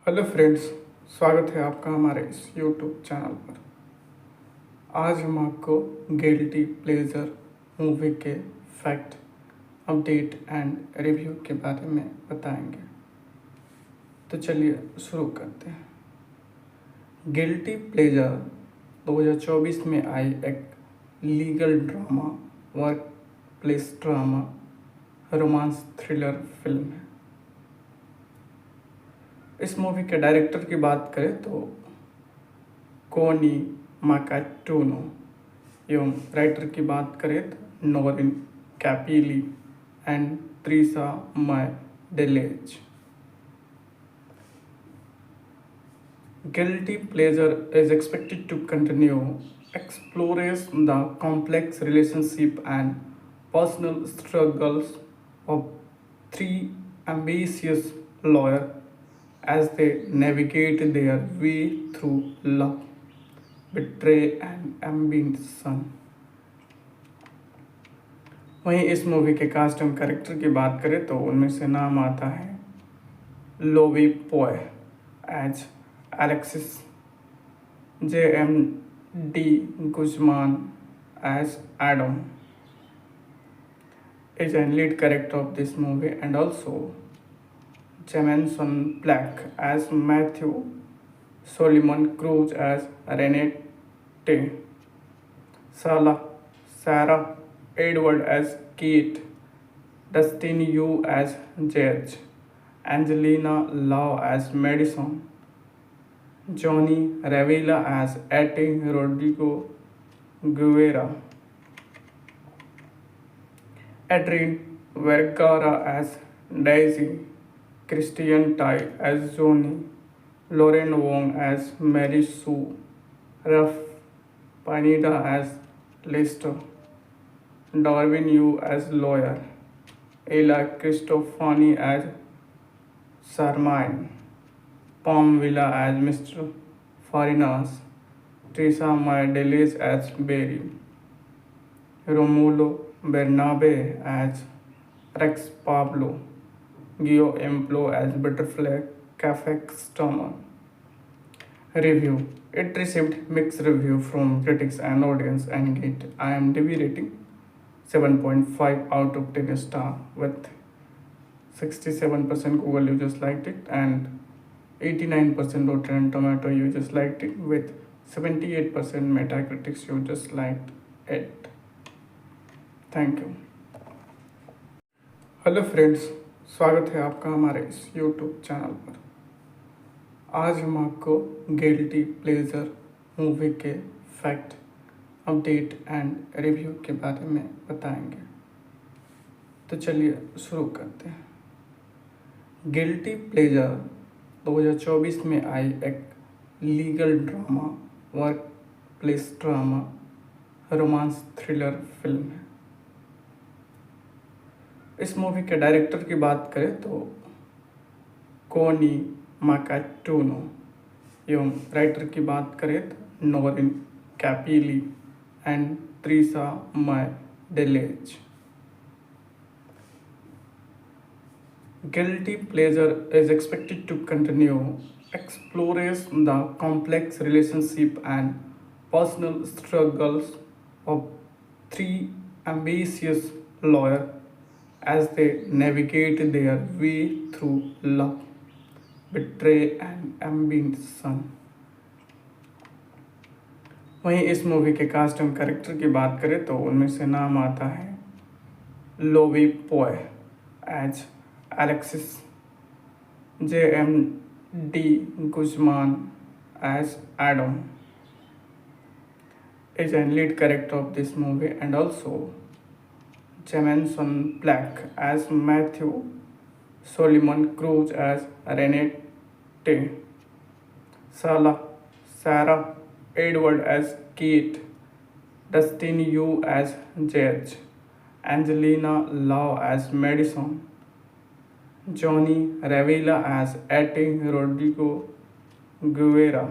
Hello friends, स्वागत है आपका हमारे इस यूट्यूब चैनल पर। आज हम आपको गिल्टी प्लेजर मूवी के फैक्ट, अपडेट एंड रिव्यू के बारे में बताएंगे। तो चलिए शुरू करते हैं। गिल्टी प्लेजर 2024 में आई एक legal drama, work place drama, romance thriller film है। इस मूवी के डायरेक्टर की बात करें तो कोनी माकाटूनो, एवं राइटर की बात करें तो Noreen Capili and Trisha Mae Deles. Guilty Pleasure is expected to continue explores the complex relationship and personal struggles of three ambitious lawyers as they navigate their way through love, betrayal and ambition. वहीं इस movie के cast and character की बात करें तो उनमें से नाम आता है Lovi Poe as Alexis, J.M.D. Guzman as Adam is a lead character of this movie, and also Jameson Black as Matthew, Solomon Cruz as Renette, Sarah Edward as Kate, Dustin Yu as Judge, Angelina Lau as Madison, Johnny Revilla as Ate Rodrigo Guevara, Adrian Vergara as Daisy, Christian Tai as Johnny, Lauren Wong as Mary Sue, Ralph Pineda as Lester, Darwin Yu as lawyer, Ella Cristofani as Sarmine, Palm Villa as Mr. Farinas, Teresa Maideles as Barry, Romulo Bernabe as Rex Pablo, Gio Emplo as Butterfly Cafe Customer. Review. It received mixed review from critics and audience and get IMDb rating 7.5 out of 10 star with 67% Google users liked it and 89% Rotten Tomato users liked it with 78% Metacritic users liked it. Thank you. Hello friends, स्वागत है आपका हमारे इस YouTube channel पर। आज हम आपको guilty pleasure movie के फैक्ट, अपडेट एंड रिव्यू के बारे में बताएंगे। तो चलिए शुरू करते हैं। गिल्टी प्लेजर 2024 में आई एक legal drama, work place drama, romance thriller film है। इस मूवी के डायरेक्टर की बात करें तो कोनी माकाटूनो, एवं राइटर की बात करें तो Noreen Capili and Trisha Mae Deles. Guilty Pleasure is expected to continue explores the complex relationship and personal struggles of three ambitious lawyers as they navigate their way through love, betrayal and ambition. वहीं इस movie के cast and character की बात करें तो उनमें से नाम आता है Lovi Poe as Alexis, J.M.D. Guzman as Adam is a lead character of this movie, and also Jameson Black as Matthew, Solomon Cruz as Renette, Sarah Edward as Kate, Dustin Yu as Judge, Angelina Lau as Madison, Johnny Revilla as Ate Rodrigo Guevara,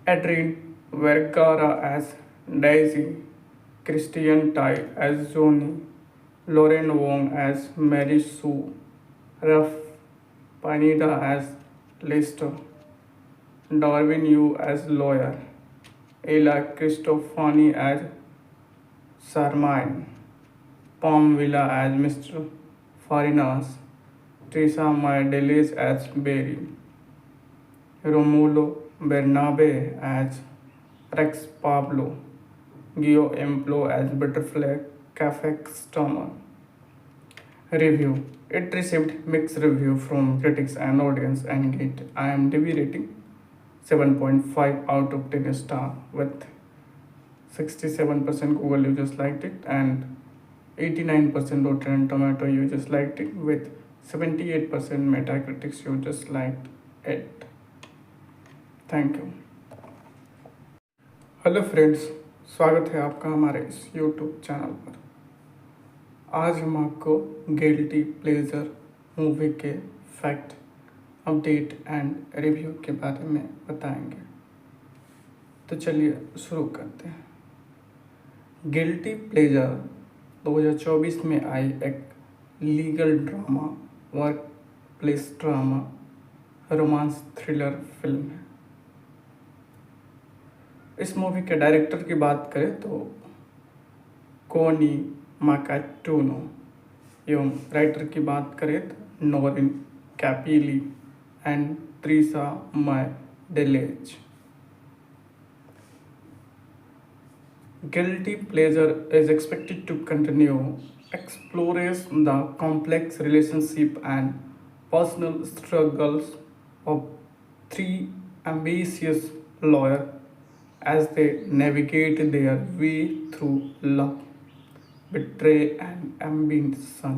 Adrian Vergara as Daisy, Christian Tai as Johnny, Lauren Wong as Mary Sue, Ralph Pineda as Lister, Darwin Yu as lawyer, Ella Cristofani as Sarmine, Palm Villa as Mr. Farinas, Teresa Delis as Berry, Romulo Bernabe as Rex Pablo, Gio Emplo as Butterfly Cafe Customer. Review. It received mixed review from critics and audience and get IMDb rating 7.5 out of 10 star with 67% Google users liked it and 89% Rotten Tomato users liked it with 78% Metacritic users liked it. Thank you. Hello friends, स्वागत है आपका हमारे इस YouTube channel पर। आज हम आपको guilty pleasure movie के फैक्ट, अपडेट एंड रिव्यू के बारे में बताएंगे। तो चलिए शुरू करते हैं। गिल्टी प्लेजर 2024 में आई एक legal drama, work place drama, romance thriller film है। इस मूवी के डायरेक्टर की बात करें तो कोनी माकाटूनो एवं राइटर की बात करें तो Noreen Capili and Trisha Mae Deles. Guilty Pleasure is expected to continue explores the complex relationship and personal struggles of three ambitious lawyers as they navigate their way through love, betrayal and ambition.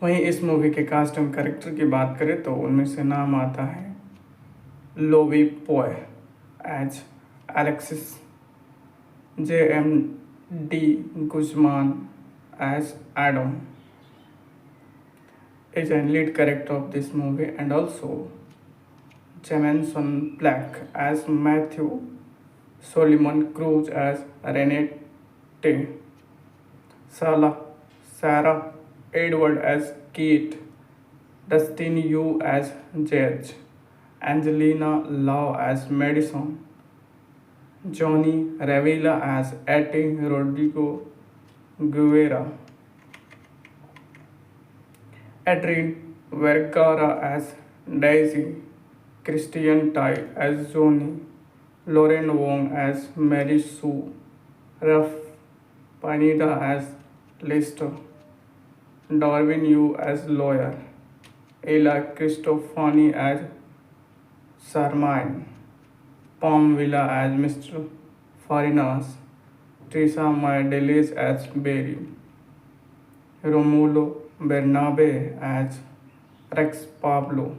वहीं इस movie के cast and character की बात करें तो उनमें से नाम आता है Lovi Poe as Alexis, J.M.D. Guzman as Adam is a lead character of this movie, and also Jameson Black as Matthew, Solomon Cruz as Renette, Sarah Edward as Kate, Dustin Yu as Judge, Angelina Lau as Madison, Johnny Revilla as Ate Rodrigo Guevara, Adrian Vergara as Daisy, Christian Tai as Johnny, Lauren Wong as Mary Sue, Ralph Pineda as Lister, Darwin Yu as lawyer, Ella Cristofani as Sarmine, Palm Villa as Mr. Farinas, Teresa Delis as Berry, Romulo Bernabe as Rex Pablo,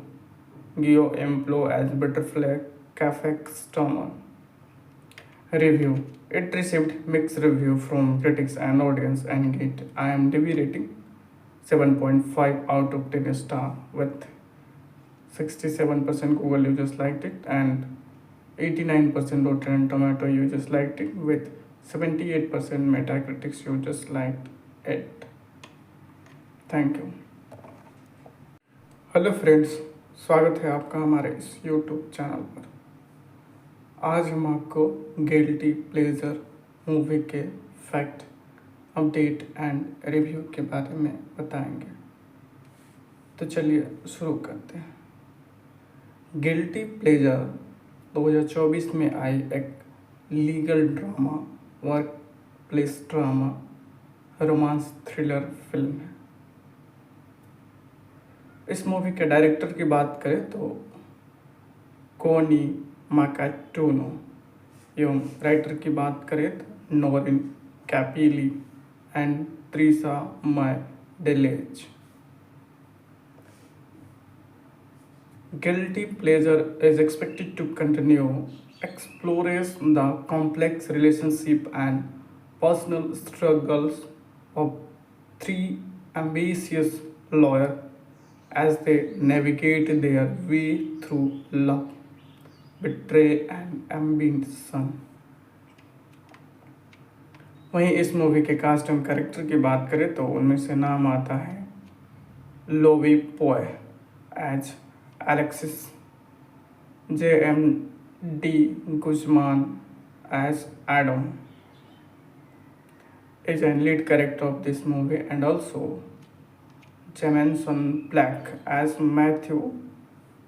Gio Emplo as Butterfly Cafe Customer. Review. It received mixed review from critics and audience and get IMDb rating 7.5 out of 10 star with 67% Google users liked it and 89% Rotten Tomato users liked it with 78% Metacritic users liked it. Thank you. Hello friends, स्वागत है आपका हमारे इस YouTube channel पर। आज हम आपको guilty pleasure movie के फैक्ट, अपडेट एंड रिव्यू के बारे में बताएंगे। तो चलिए शुरू करते हैं। गिल्टी प्लेजर 2024 में आई एक legal drama, work place drama, romance thriller film है। इस मूवी के डायरेक्टर की बात करें तो कोनी माकाटूनो एवं राइटर की बात करें तो Noreen Capili and Trisha Mae Deles. Guilty Pleasure is expected to continue explores the complex relationship and personal struggles of three ambitious lawyers as they navigate their way through love, betrayal and ambition. वहीं इस movie के cast and character की बात करें तो उनमें से नाम आता है Lovi Poe as Alexis, J.M.D. Guzman as Adam is a lead character of this movie, and also Jameson Black as Matthew,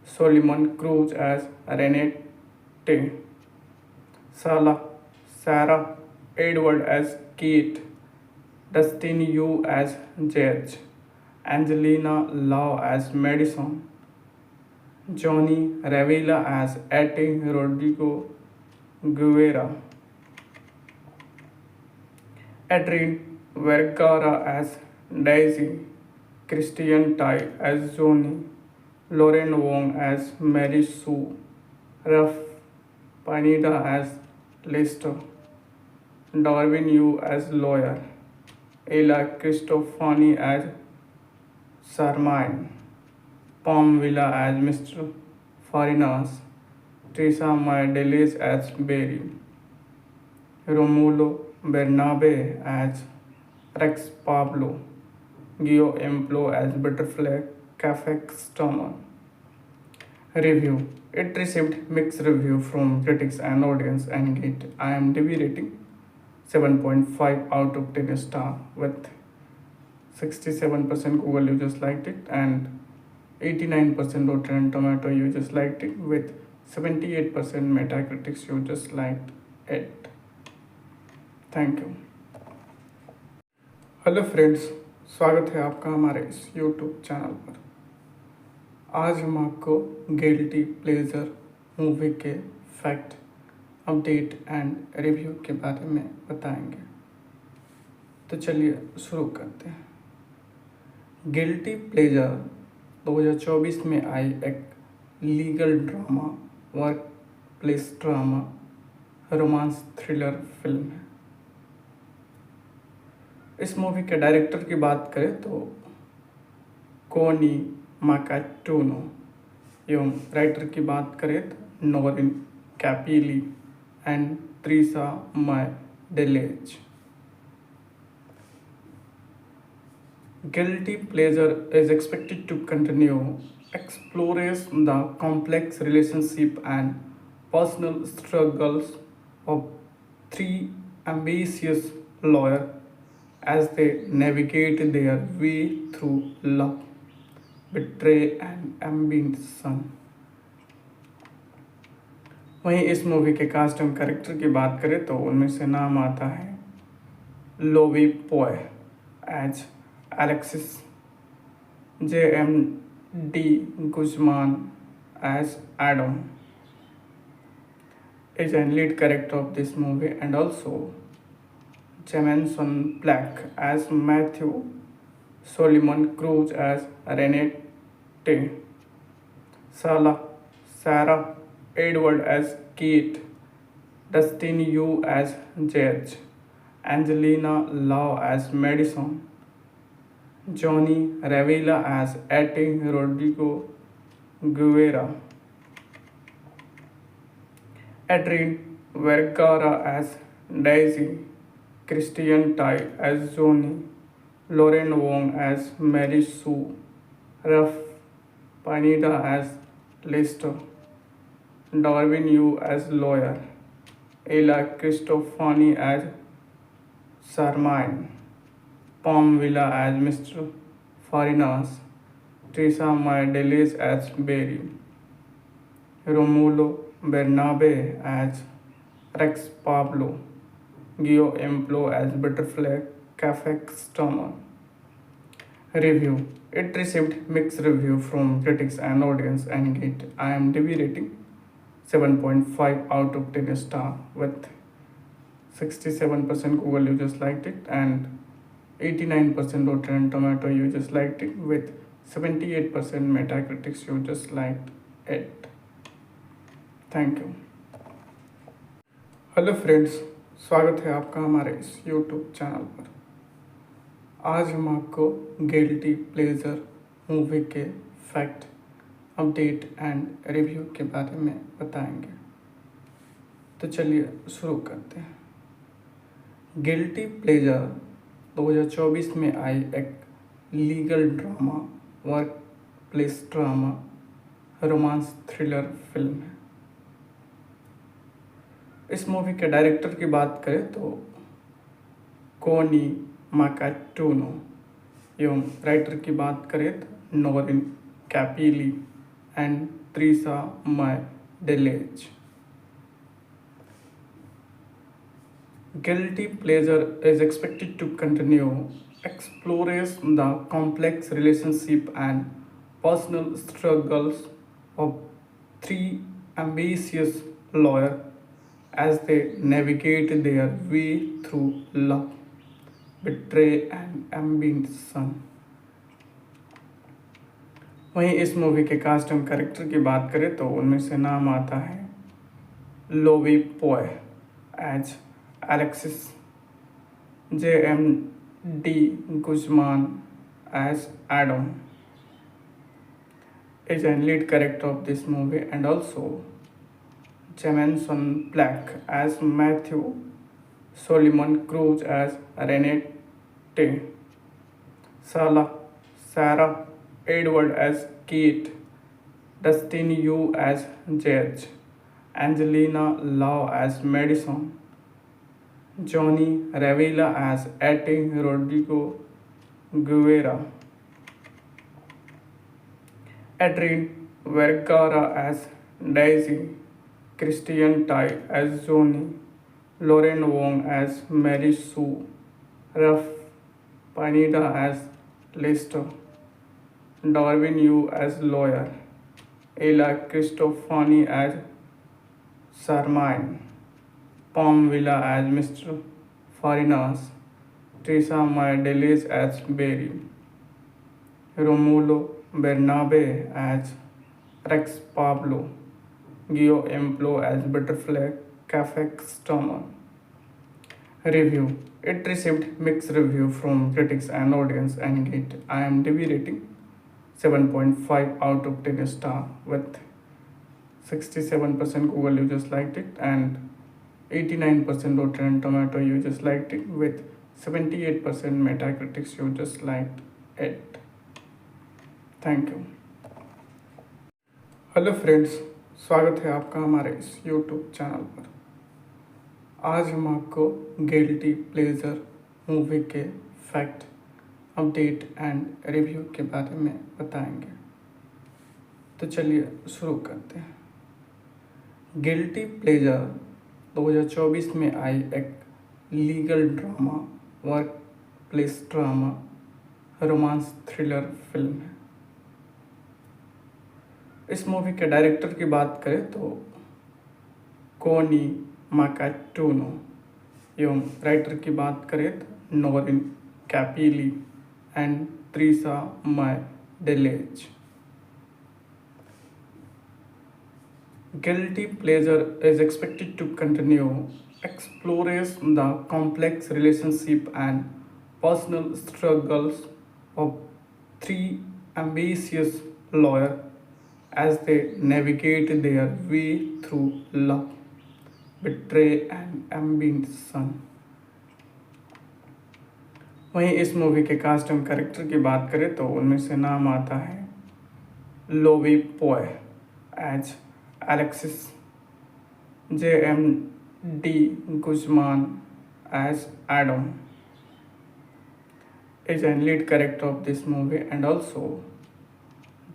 Solomon Cruz as Renee, Sarah, Sarah Edward as Kate, Dustin Yu as Judge, Angelina Lau as Madison, Johnny Revilla as Ate Rodrigo Guevara, Adrian Vergara as Daisy, Christian Tai as Johnny, Lauren Wong as Mary Sue, Ralph Pineda as Lester, Darwin Yu as lawyer, Ella Cristofani as Sarmine, Palm Villa as Mr. Farinas, Teresa Maideles as Barry, Romulo Bernabe as Rex Pablo, Gio Emplo as Butterfly Cafe Customer. Review. It received mixed review from critics and audience and get IMDb rating 7.5 out of 10 star with 67% Google users liked it and 89% Rotten Tomato users liked it with 78% Metacritic users liked it. Thank you. Hello friends, स्वागत है आपका हमारे इस YouTube channel पर। आज हम आपको guilty pleasure movie के फैक्ट, अपडेट एंड रिव्यू के बारे में बताएंगे। तो चलिए शुरू करते हैं। गिल्टी प्लेजर 2024 में आई एक legal drama, work place drama, romance thriller film है। इस मूवी के डायरेक्टर की बात करें तो कोनी माकाटूनो, एवं राइटर की बात करें तो Noreen Capili and Trisha Mae Deles. Guilty Pleasure is expected to continue explores the complex relationship and personal struggles of three ambitious lawyers as they navigate their way through love, betrayal and ambition. वहीं इस movie के cast and character की बात करें तो उनमें से नाम आता है लोवी पोए as Alexis, J.M.D. Guzman as Adam is a lead character of this movie, and also Jameson Black as Matthew, Solomon Cruz as Renee, Sarah Edward as Kate, Dustin Yu as Judge, Angelina Lau as Madison, Johnny Revilla as Ate Rodrigo Guevara, Adrian Vergara as Daisy, Christian Tai as Johnny, Lauren Wong as Mary Sue, Ralph Pineda as Lester, Darwin Yu as lawyer, Ella Cristofani as Sarmine, Palm Villa as Mr. Farinas, Teresa Maideles as Barry, Romulo Bernabe as Rex Pablo, Gio Emplo as Butterfly Cafe Customer. Review. It received mixed review from critics and audience and get IMDb rating 7.5 out of 10 star with 67% Google users liked it and 89% Rotten Tomato users liked it with 78% Metacritic users liked it. Thank you. Hello friends, स्वागत है आपका हमारे इस YouTube channel पर। आज हम आपको guilty pleasure movie के फैक्ट, अपडेट एंड रिव्यू के बारे में बताएंगे। तो चलिए शुरू करते हैं। गिल्टी प्लेजर 2024 में आई एक legal drama, work place drama romance thriller film है। इस मूवी के डायरेक्टर की बात करें तो कोनी माकाटूनो एवं राइटर की बात करें तो Noreen Capili and Trisha Mae Deles. Guilty Pleasure is expected to continue explores the complex relationship and personal struggles of three ambitious lawyers as they navigate their way through love, betrayal, and ambition. वहीं इस movie के cast and character की बात करें तो उनमें से नाम आता है Lovi Poe as Alexis, J.M.D. Guzman as Adam is a lead character of this movie, and also Jameson Black as Matthew, Solomon Cruz as Renette, Sarah Edward as Kate, Dustin Yu as Judge, Angelina Lau as Madison, Johnny Revilla as Ate Rodrigo Guevara, Adrian Vergara as Daisy, Christian Tai as Johnny, Lauren Wong as Mary Sue, Ralph Pineda as Lester, Darwin Yu as lawyer, Ella Cristofani as Sarmine, Palm Villa as Mr. Farinas, Teresa Madeles as Barry, Romulo Bernabe as Rex Pablo, Gio Emplo as Butterfly Cafe Customer. Review. It received mixed review from critics and audience and get IMDb rating 7.5 out of 10 star with 67% Google users liked it and 89% Rotten Tomato users liked it with 78% Metacritic users liked it. Thank you. Hello friends, स्वागत है आपका हमारे इस YouTube channel पर। आज हम आपको guilty pleasure movie के फैक्ट, अपडेट एंड रिव्यू के बारे में बताएंगे। तो चलिए शुरू करते हैं। गिल्टी प्लेजर 2024 में आई एक legal drama, work place drama, romance thriller film है। इस मूवी के डायरेक्टर की बात करें तो कोनी माकाटूनो एवं राइटर की बात करें तो Noreen Capili and Trisha Mae Deles. Guilty Pleasure is expected to continue explores the complex relationship and personal struggles of three ambitious lawyers as they navigate their way through love, betrayal, and ambition. वहीं इस movie के cast and character की बात करें तो उनमें से नाम आता है Lovi Poe as Alexis, J.M.D. Guzman as Adam is a lead character of this movie, and also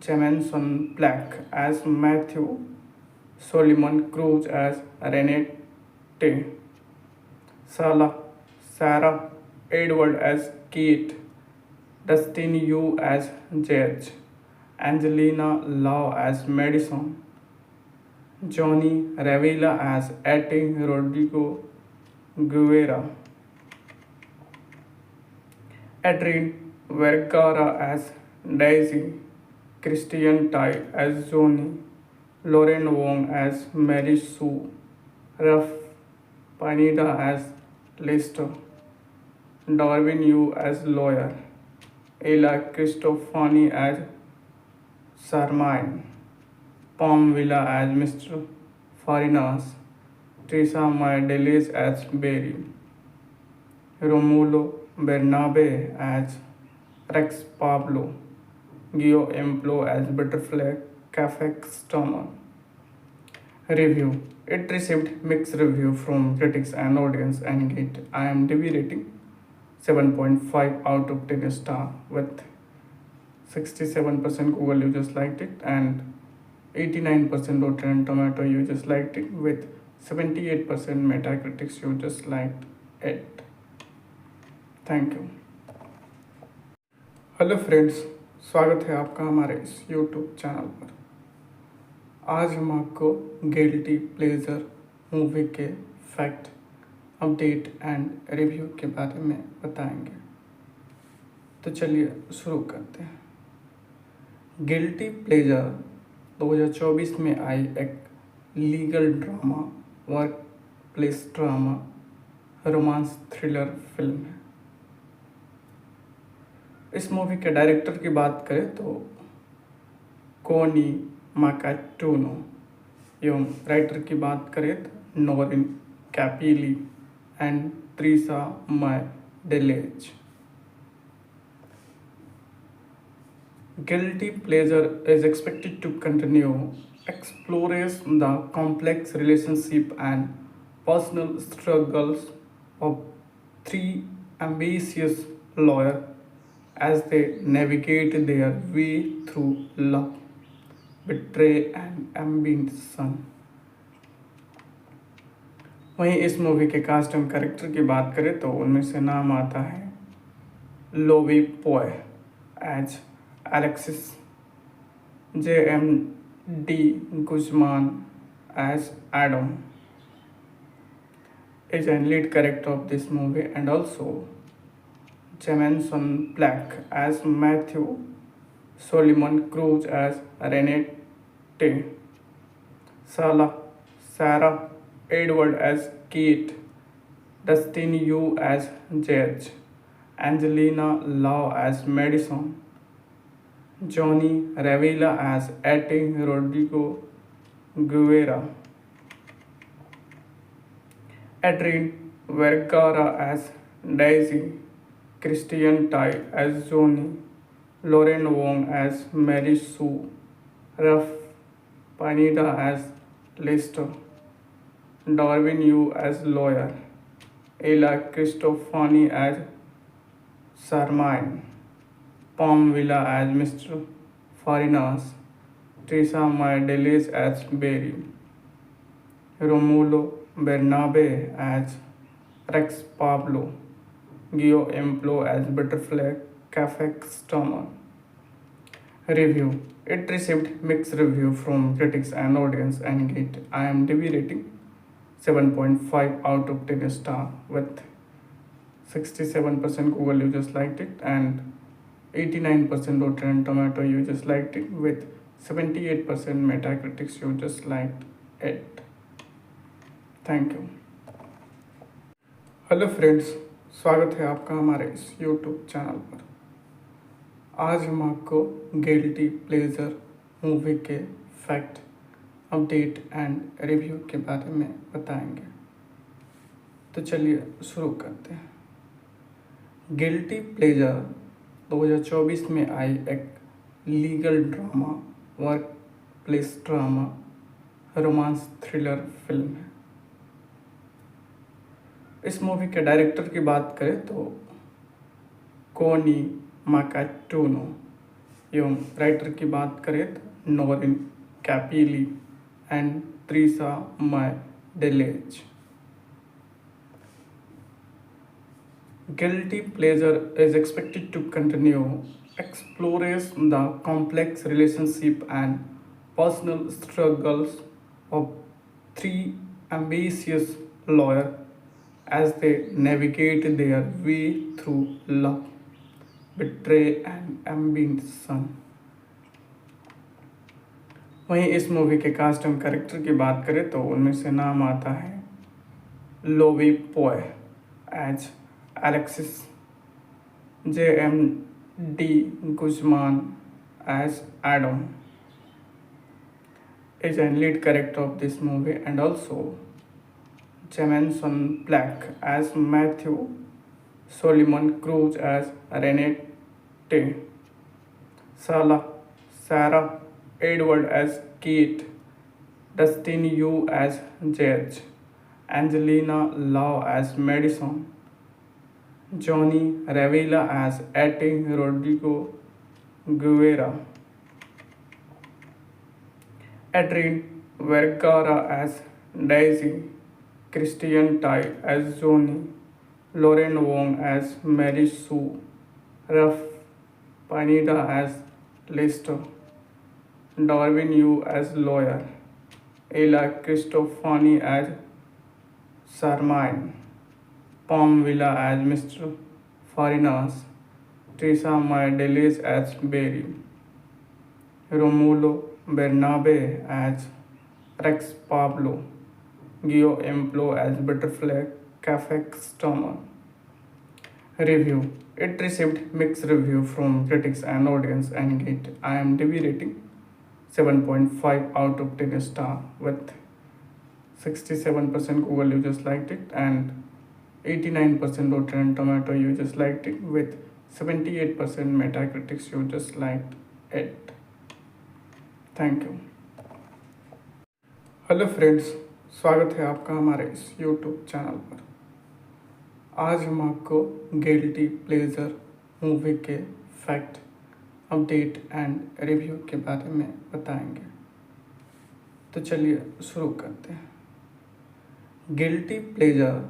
Jameson Black as Matthew, Solomon Cruz as Renette, Sarah Edward as Kate, Dustin Yu as Judge, Angelina Lau as Madison, Johnny Revilla as Ate Rodrigo Guevara, Adrian Vergara as Daisy, Christian Tai as Johnny, Lauren Wong as Mary Sue, Ralph Pineda as Lester, Darwin Yu as lawyer, Ella Cristofani as Sarmine, Palm Villa as Mr. Farinas, Teresa Madeles as Barry, Romulo Bernabe as Rex Pablo, Gio Emplo as Butterfly Cafe customer. Review. It received mixed review from critics and audience and get IMDb rating 7.5 out of 10 star with 67% Google users liked it and 89% Rotten Tomato users liked it with 78% Metacritic users liked it. Thank you. Hello friends, स्वागत है आपका हमारे इस YouTube channel पर। आज हम आपको guilty pleasure movie के फैक्ट, अपडेट एंड रिव्यू के बारे में बताएंगे। तो चलिए शुरू करते हैं। गिल्टी प्लेजर 2024 में आई एक legal drama, work place drama, romance thriller film है। इस मूवी के डायरेक्टर की बात करें तो कोनी माकाटूनो एवं राइटर की बात करें तो Noreen Capili and Trisha Mae Deles. Guilty Pleasure is expected to continue explores the complex relationship and personal struggles of three ambitious lawyers as they navigate their way through love, betrayal and ambition. वहीं इस movie के cast and character की बात करें तो उनमें से नाम आता है Lovi Poe as Alexis, J.M.D. Guzman as Adam is a lead character of this movie, and also Jameson Black as Matthew, Solomon Cruz as Renette, Sarah Edward as Kate, Dustin Yu as Judge, Angelina Lau as Madison, Johnny Revilla as Ate Rodrigo Guevara, Adrian Vergara as Daisy, Christian Tai as Johnny, Lauren Wong as Mary Sue, Ralph Pineda as Lester, Darwin Yu as lawyer, Ella Cristofani as Sarmine, Palm Villa as Mr. Farinas, Teresa Maideles as Barry, Romulo Bernabe as Rex Pablo, Gio Emplo as Butterfly Cafe customer. Review. It received mixed review from critics and audience and get IMDb rating 7.5 out of 10 star with 67% Google users liked it and 89% Rotten Tomato users liked it with 78% Metacritic users liked it. Thank you. Hello friends, स्वागत है आपका हमारे इस YouTube channel पर। आज हम आपको guilty pleasure movie के फैक्ट, अपडेट एंड रिव्यू के बारे में बताएंगे। तो चलिए शुरू करते हैं। गिल्टी प्लेजर 2024 में आई एक legal drama, work place drama, romance thriller film है। इस मूवी के डायरेक्टर की बात करें तो कोनी माकाटूनो एवं राइटर की बात करें तो Noreen Capili and Trisha Mae Deles. Guilty Pleasure is expected to continue explores the complex relationship and personal struggles of three ambitious lawyers as they navigate their way through love, betrayal and ambition. वहीं इस movie के cast and character की बात करें तो उनमें से नाम आता है Lovi Poe as Alexis, J.M.D. Guzman as Adam is a lead character of this movie, and also Jameson Black as Matthew, Solomon Cruz as Renette, Sarah Edward as Kate, Dustin Yu as Judge, Angelina Lau as Madison, Johnny Revilla as Ate Rodrigo Guevara, Adrian Vergara as Daisy, Christian Tai as Johnny, Lauren Wong as Mary Sue, Ralph Pineda as Lester, Darwin Yu as lawyer, Ella Cristofani as Sarmine, Palm Villa as Mr. Farinas, Teresa Maya as Barry, Romulo Bernabe as Rex Pablo, Gio Emplo as Butterfly Cafe customer. Review. It received mixed review from critics and audience and get IMDb rating 7.5 out of 10 star with 67% Google users liked it and 89% Rotten Tomato users liked it with 78% Metacritic users liked it. Thank you. Hello friends, स्वागत है आपका हमारे इस YouTube channel पर। आज हम आपको guilty pleasure movie के फैक्ट, अपडेट एंड रिव्यू के बारे में बताएंगे। तो चलिए शुरू करते हैं। गिल्टी प्लेजर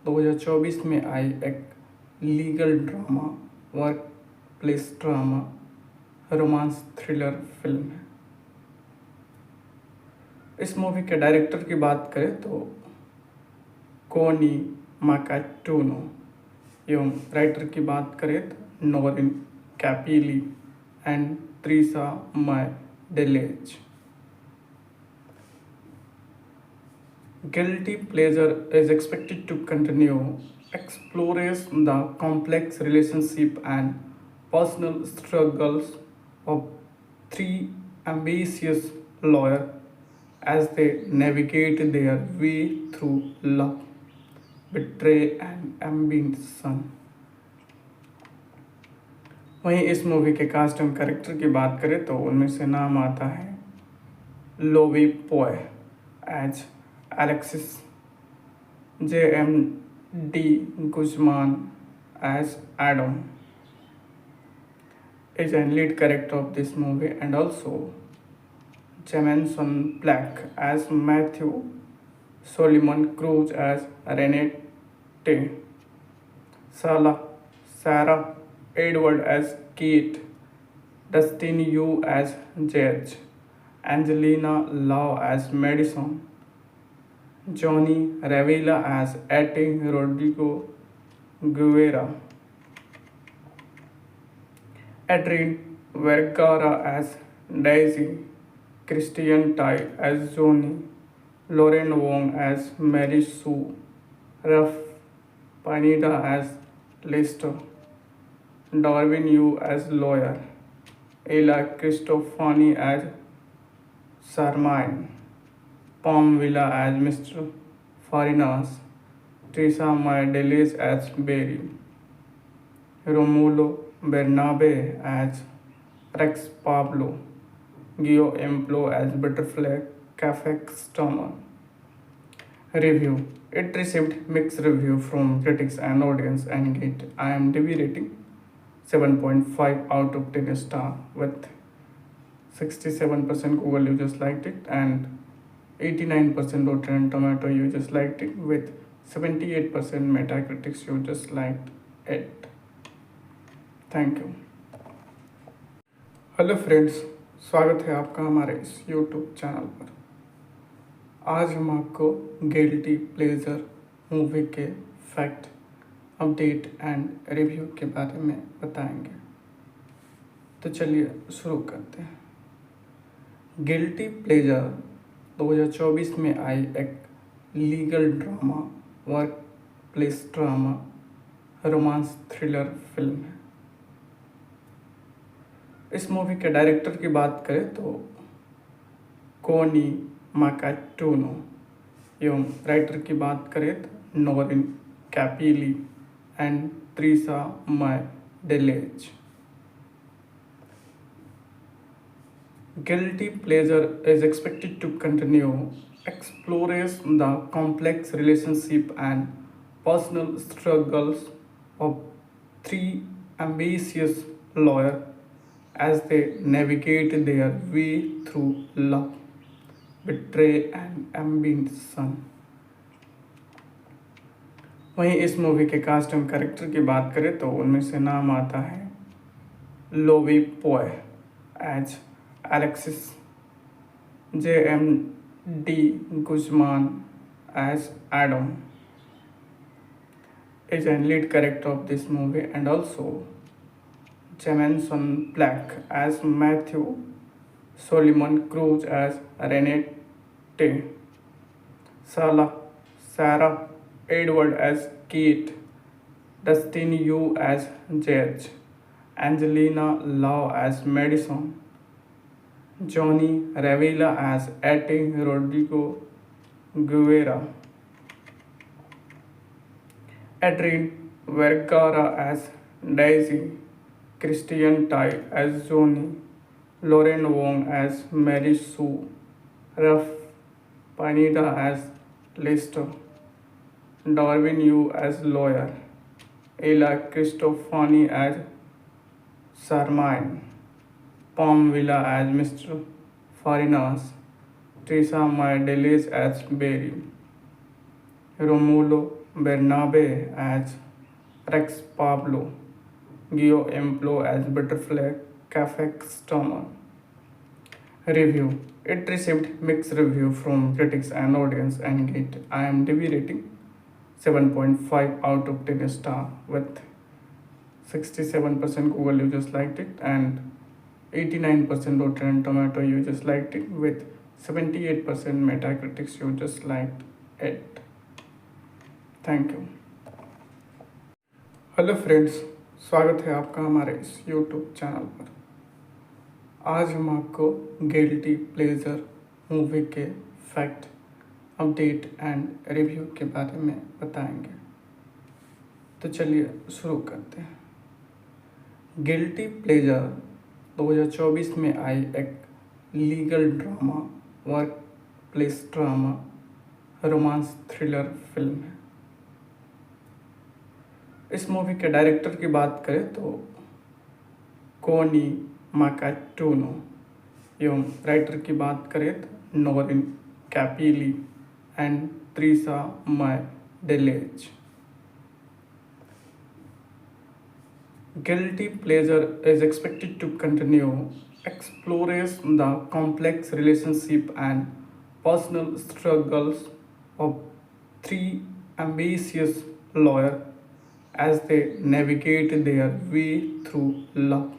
2024 में आई एक legal drama, work place drama, romance thriller film है। इस मूवी के डायरेक्टर की बात करें तो कोनी माकाटूनो एवं राइटर की बात करें तो Noreen Capili and Trisha Mae Deles. Guilty Pleasure is expected to continue explores the complex relationship and personal struggles of three ambitious lawyers as they navigate their way through love, betrayal and ambition. वहीं इस movie के cast and character की बात करें तो उनमें से नाम आता है Lovi Poe as Alexis, J.M.D. Guzman as Adam is a lead character of this movie, and also Jameson Black as Matthew, Solomon Cruz as Renette, Sarah Edward as Kate, Dustin Yu as Judge, Angelina Lau as Madison, Johnny Revilla as Ate Rodrigo Guevara, Adrian Vergara as Daisy, Christian Tai as Johnny, Lauren Wong as Mary Sue, Ralph Pineda as Lester, Darwin Yu as lawyer, Ella Cristofani as Sarmine, Palm Villa as Mr. Farinas, Teresa Maya as Barry, Romulo Bernabe as Rex Pablo, Gio Emplo as Butterfly Cafe customer. Review. It received mixed review from critics and audience and get IMDb rating 7.5 out of 10 star with 67% Google users liked it and 89% Rotten Tomato users liked it with 78% Metacritic users liked it. Thank you. Hello friends, स्वागत है आपका हमारे इस YouTube channel पर। आज हम आपको guilty pleasure movie के फैक्ट, अपडेट एंड रिव्यू के बारे में बताएंगे। तो चलिए शुरू करते हैं। गिल्टी प्लेजर 2024 में आई एक legal drama, work place drama, romance thriller film है। इस मूवी के डायरेक्टर की बात करें तो कोनी माकाटूनो एवं राइटर की बात करें तो Noreen Capili and Trisha Mae Deles. Guilty Pleasure is expected to continue, explores the complex relationship and personal struggles of three ambitious lawyers as they navigate their way through love, betrayal, and ambition. वहीं इस movie के cast and character की बात करें तो उनमें से नाम आता है Lovi Poe as Alexis, J.M.D. Guzman as Adam is a lead character of this movie, and also Jameson Black as Matthew, Solomon Cruz as Renee, Sarah Edward as Kate, Dustin Yu as Judge, Angelina Lau as Madison, Johnny Revilla as Ate Rodrigo Guevara, Adrian Vergara as Daisy, Christian Tai as Johnny, Lauren Wong as Mary Sue, Ralph Pineda as Lester, Darwin Yu as lawyer, Ella Cristofani as Sarmine, Palm Villa as Mr. Farinas, Teresa Maideles as Barry, Romulo Bernabe as Rex Pablo, Gio Emplo as Butterfly Cafe Customer. Review. It received mixed review from critics and audience and get IMDb rating 7.5 out of 10 star with 67% Google users liked it and 89% Rotten Tomato users liked it with 78% Metacritic users liked it. Thank you. Hello friends, स्वागत है आपका हमारे इस YouTube channel पर। आज हम आपको guilty pleasure movie के फैक्ट, अपडेट एंड रिव्यू के बारे में बताएंगे। तो चलिए शुरू करते हैं। गिल्टी प्लेजर 2024 में आई एक legal drama, work place drama, romance thriller film है। इस मूवी के डायरेक्टर की बात करें तो कोनी माकाटूनो, एवं राइटर की बात करें तो Noreen Capili and Trisha Mae Deles. Guilty Pleasure is expected to continue, explores the complex relationship and personal struggles of three ambitious lawyers as they navigate their way through love,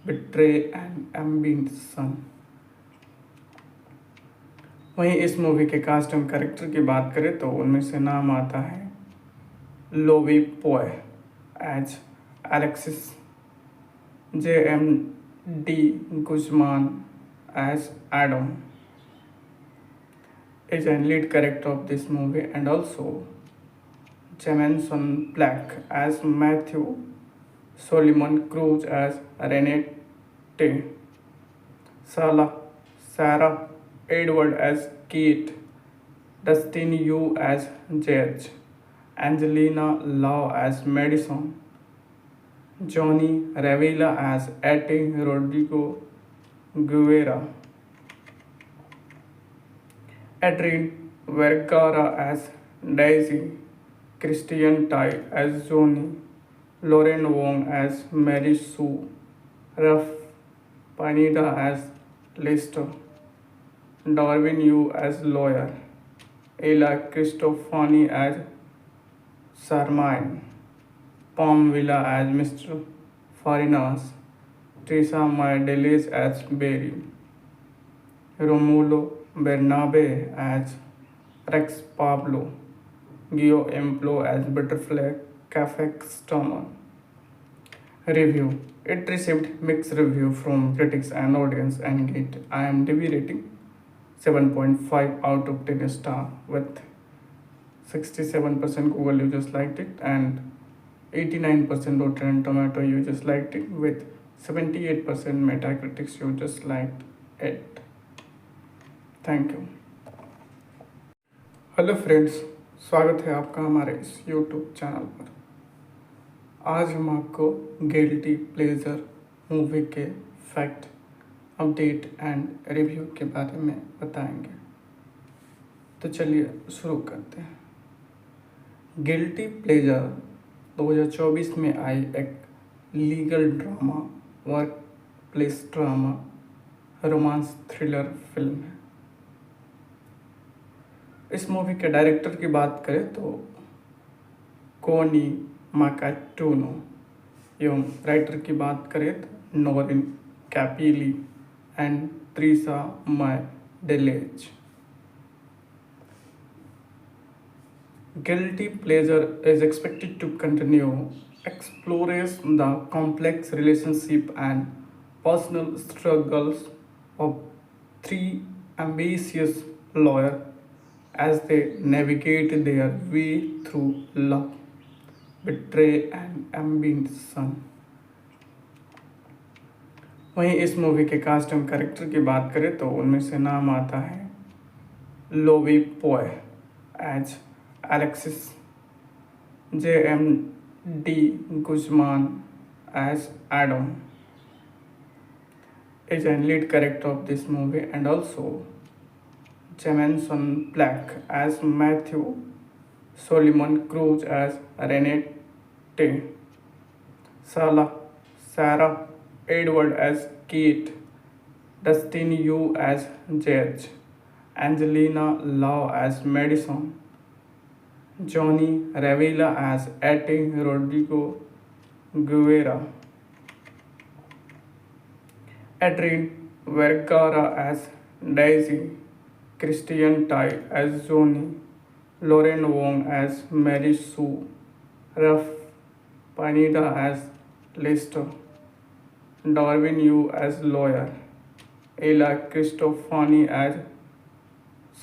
betrayal, and ambition. वहीं इस movie के cast and character की बात करें तो उनमें से नाम आता है Lovi Poe as Alexis, J.M.D. Guzman as Adam is a lead character of this movie, and also Jameson Black as Matthew, Solomon Cruz as Renee, Sarah Edward as Kate, Dustin Yu as Judge, Angelina Lau as Madison, Johnny Revilla as Ate Rodrigo Guevara, Adrian Vergara as Daisy, Christian Tai as Johnny, Lauren Wong as Mary Sue, Ralph Pineda as Lester, Darwin Yu as lawyer, Ella Cristofani as Sarmine, Palm Villa as Mr. Farinas, Teresa Maideles as Barry, Romulo Bernabe as Rex Pablo, Gio Emplo as Butterfly Cafe Customer. Review. It received mixed review from critics and audience and get IMDb rating 7.5 out of 10 star with 67% Google users liked it and 89% Rotten Tomato users liked it with 78% Metacritic users liked 8. Thank you. Hello friends, स्वागत है आपका हमारे इस YouTube channel पर। आज हम आपको guilty pleasure movie के फैक्ट, अपडेट एंड रिव्यू के बारे में बताएंगे। तो चलिए शुरू करते हैं। गिल्टी प्लेजर 2024 में आई एक legal drama, work place drama, romance thriller film है। इस मूवी के डायरेक्टर की बात करें तो कोनी माकाटूनो, एवं राइटर की बात करें तो Noreen Capili and Trisha Mae Deles. Guilty Pleasure is expected to continue explores the complex relationship and personal struggles of three ambitious lawyers as they navigate their way through love, betrayal and ambition. वहीं इस movie के cast and character की बात करें तो उनमें से नाम आता है Lovi Poe as Alexis, J.M.D. Guzman as Adam is a lead character of this movie, and also Jameson Black as Matthew, Solomon Cruz as Renette, Sarah Edward as Kate, Dustin Yu as Judge, Angelina Lau as Madison, Johnny Revilla as Ate Rodrigo Guevara, Adrian Vergara as Daisy, Christian Tai as Johnny, Lauren Wong as Mary Sue, Ralph Pineda as Lester, Darwin Yu as lawyer, Ella Cristofani as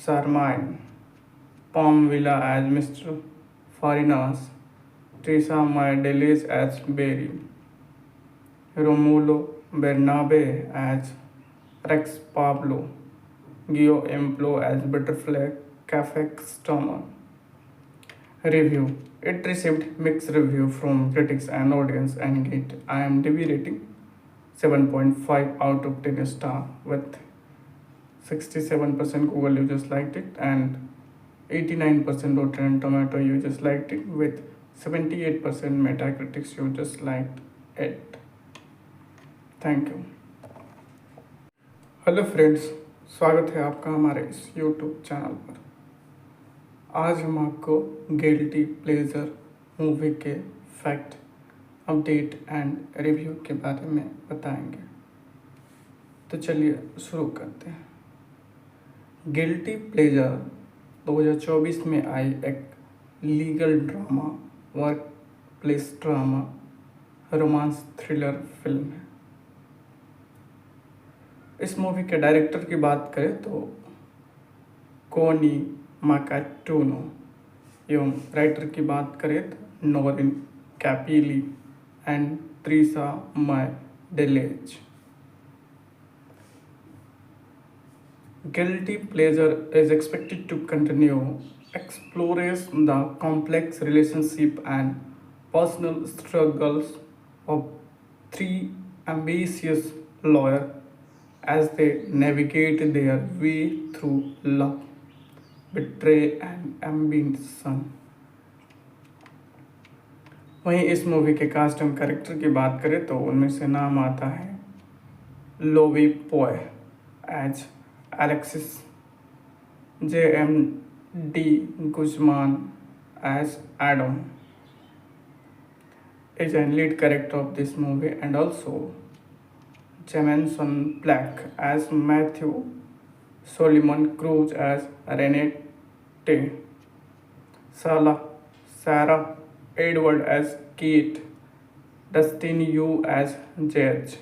Sarmine, Palm Villa as Mr. Farinas, Teresa Maideles as Barry, Romulo Bernabe as Rex Pablo, Gio Emplo as Butterfly Cafe Customer. Review. It received mixed review from critics and audience and get IMDb rating 7.5 out of 10 star with 67% Google users liked it and 89% Rotten Tomato users liked it with 78% Metacritic users liked it. Thank you. Hello friends, स्वागत है आपका हमारे इस YouTube channel पर। आज हम आपको guilty pleasure movie के फैक्ट, अपडेट एंड रिव्यू के बारे में बताएंगे। तो चलिए शुरू करते हैं। गिल्टी प्लेजर 2024 में आई एक legal drama, work place drama, romance thriller film है। इस मूवी के डायरेक्टर की बात करें तो कोनी माकाटूनो, एवं राइटर की बात करें तो Noreen Capili and Trisha Mae Deles. Guilty Pleasure is expected to continue explores the complex relationship and personal struggles of three ambitious lawyers as they navigate their way through love, betrayal and ambition. वहीं इस movie के cast and character की बात करें तो उनमें से नाम आता है Lovi Poe as Alexis, J.M.D. Guzman as Adam is a lead character of this movie, and also Jameson Black as Matthew, Solomon Cruz as Renette, Sarah Edward as Kate, Dustin Yu as Judge,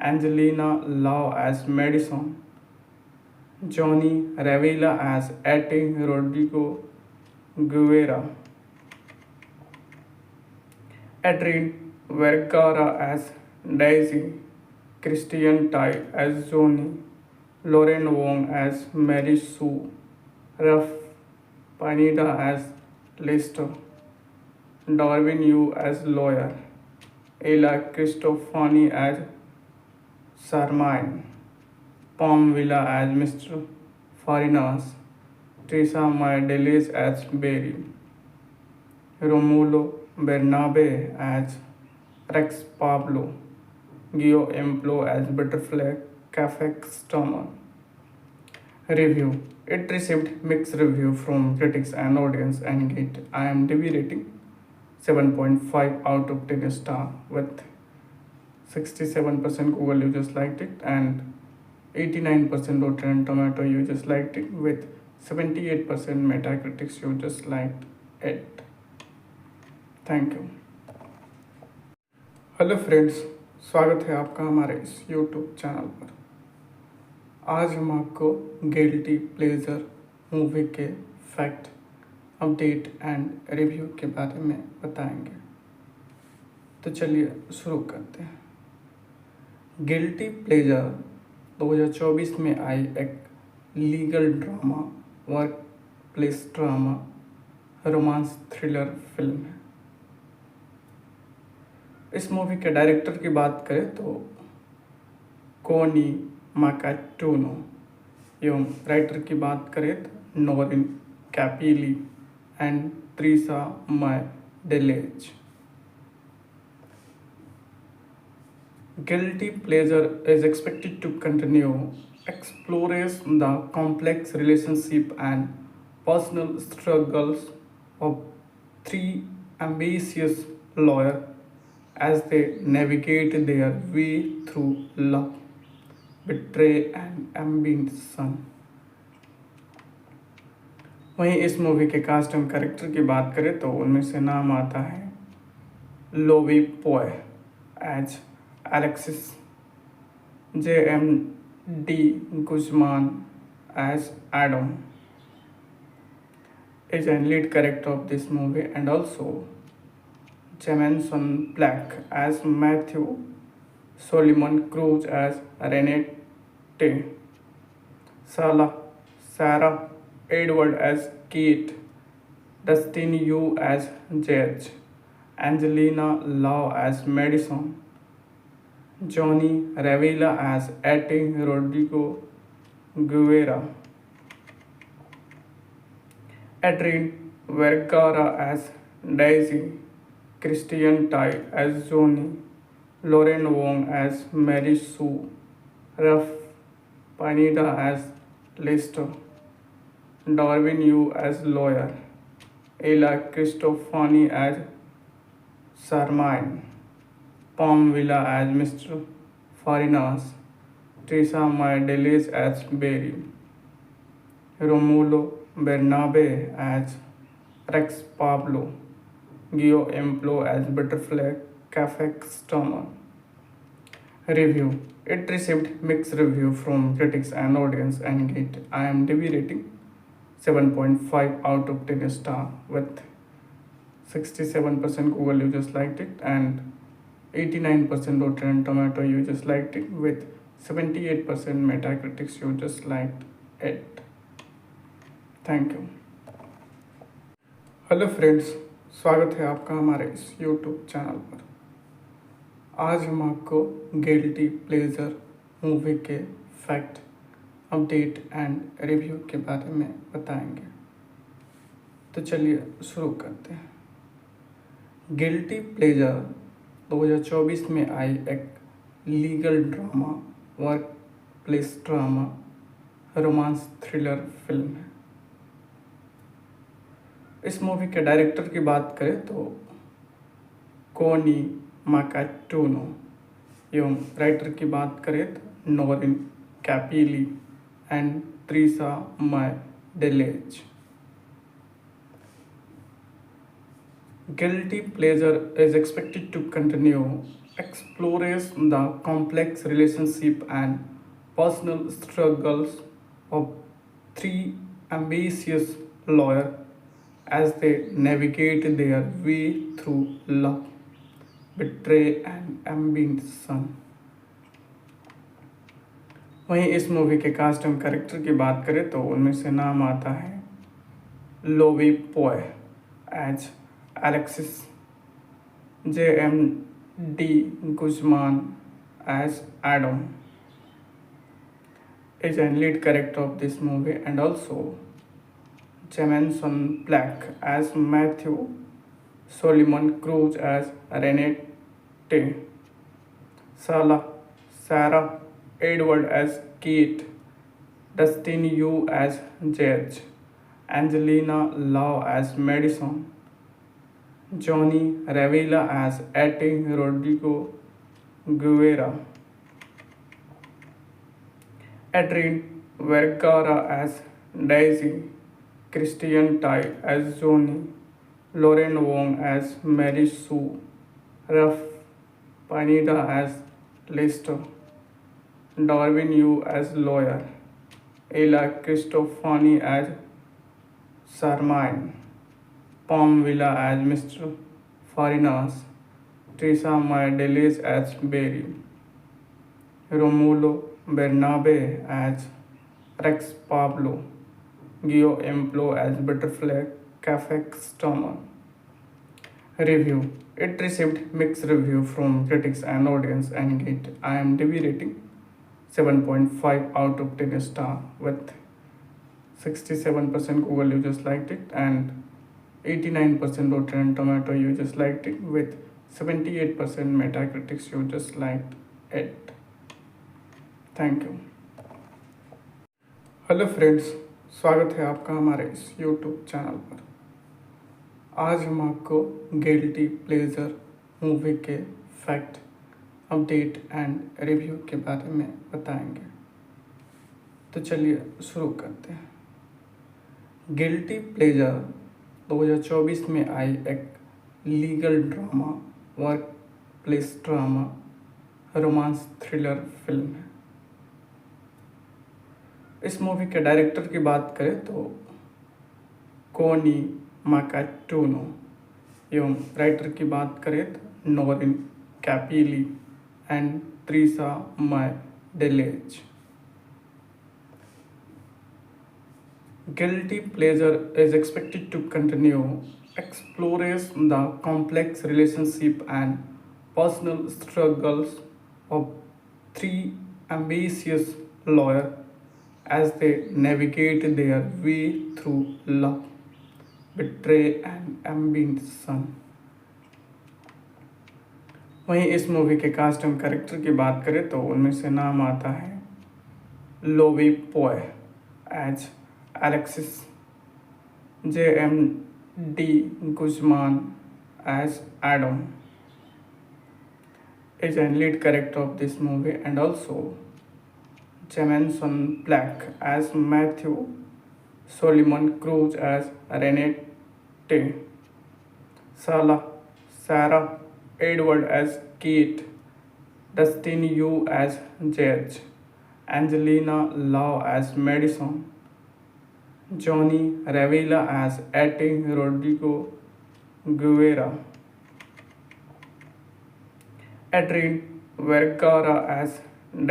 Angelina Lau as Madison, Johnny Revilla as Ate Rodrigo Guevara, Adrian Vergara as Daisy, Christian Tai as Johnny, Lauren Wong as Mary Sue, Ralph Pineda as Lester, Darwin Yu as lawyer, Ella Cristofani as Sarmine, Palm Villa as Mr. Farinas, Teresa Maya as Barry, Romulo Bernabe as Rex Pablo, Gio Emplo as Butterfly Cafe Customer. Review. It received mixed review from critics and audience and get IMDb rating 7.5 out of 10 star with 67% Google users liked it and 89% Rotten Tomato users liked it with 78% Metacritic users liked it. Thank you. Hello friends, स्वागत है आपका हमारे इस YouTube channel पर। आज हम आपको guilty pleasure movie के फैक्ट, अपडेट एंड रिव्यू के बारे में बताएंगे। तो चलिए शुरू करते हैं। गिल्टी प्लेजर 2024 में आई एक legal drama, work place drama, romance thriller film है। इस मूवी के डायरेक्टर की बात करें तो कोनी माकाटूनो, एवं राइटर की बात करें तो Noreen Capili and Trisha Mae Deles. Guilty Pleasure is expected to continue explores the complex relationship and personal struggles of three ambitious lawyers as they navigate their way through love, betrayal and ambition. वहीं इस movie के cast and character की बात करें तो उनमें से नाम आता है Lovi Poe as Alexis, J.M.D. Guzman as Adam is a lead character of this movie, and also Jameson Black as Matthew, Solomon Cruz as Renette, Sarah Edward as Kate, Dustin Yu as Judge, Angelina Lau as Madison, Johnny Revilla as Ate Rodrigo Guevara, Adrian Vergara as Daisy, Christian Tai as Johnny, Lauren Wong as Mary Sue, Ralph Pineda as Lester, Darwin Yu as lawyer, Ella Cristofani as Sarmine, Palm Villa as Mr. Farinas, Teresa Maya as Barry, Romulo Bernabe as Rex Pablo, Gio Emplo as Butterfly Cafe Customer. Review. It received mixed review from critics and audience and get IMDb rating 7.5 out of 10 star with 67% Google users liked it and 89% Rotten Tomato users liked it with 78% Metacritic users liked it. Thank you. Hello friends, स्वागत है आपका हमारे इस YouTube channel पर। आज हम आपको guilty pleasure movie के फैक्ट, अपडेट एंड रिव्यू के बारे में बताएंगे। तो चलिए शुरू करते हैं। गिल्टी प्लेजर 2024 में आई एक legal drama, work place drama, romance thriller film है। इस मूवी के डायरेक्टर की बात करें तो कोनी माकाटूनो, एवं राइटर की बात करें तो Noreen Capili and Trisha Mae Deles. Guilty Pleasure is expected to continue explores the complex relationship and personal struggles of three ambitious lawyers as they navigate their way through love, betrayal and ambition. वहीं इस movie के cast and character की बात करें तो उनमें से नाम आता है Lovi Poe as Alexis, JMD Guzman as Adam is a lead character of this movie, and also Jameson Black as Matthew, Solomon Cruz as Renee, Sarah Edward as Kate, Dustin Yu as Judge, Angelina Lau as Madison, Johnny Revilla as Ate Rodrigo Guevara, Adrian Vergara as Daisy, Christian Tai as Johnny, Lauren Wong as Mary Sue, Ralph Pineda as Lester, Darwin Yu as lawyer, Ella Cristofani as Sarmine, Palm Villa as Mr. Farinas, Teresa Maya as Barry, Romulo Bernabe as Rex Pablo, Gio Emplo as Butterfly Cafe Customer. Review. It received mixed review from critics and audience and get IMDb rating 7.5 out of 10 star with 67% Google users liked it and 89% Rotten Tomato users liked it with 78% Metacritic users liked it. Thank you. Hello friends, स्वागत है आपका हमारे इस YouTube channel पर। आज हम आपको guilty pleasure movie के फैक्ट, अपडेट एंड रिव्यू के बारे में बताएंगे। तो चलिए शुरू करते हैं। गिल्टी प्लेजर 2024 में आई एक legal drama, work place drama, romance thriller film है। इस मूवी के डायरेक्टर की बात करें तो कोनी माकाटूनो, एवं राइटर की बात करें तो Noreen Capili and Trisha Mae Deles. Guilty Pleasure is expected to continue explores the complex relationship and personal struggles of three ambitious lawyers as they navigate their way through love, betrayal and ambition. वहीं इस movie के cast and character की बात करें तो उनमें से नाम आता है Lovi Poe as Alexis, JMD Guzman as Adam is a lead character of this movie, and also Jameson Black as Matthew, Solomon Cruz as Renee, Sarah Edward as Kate, Dustin Yu as Judge, Angelina Lau as Madison, Johnny Revilla as Ate Rodrigo Guevara, Adrian Vergara as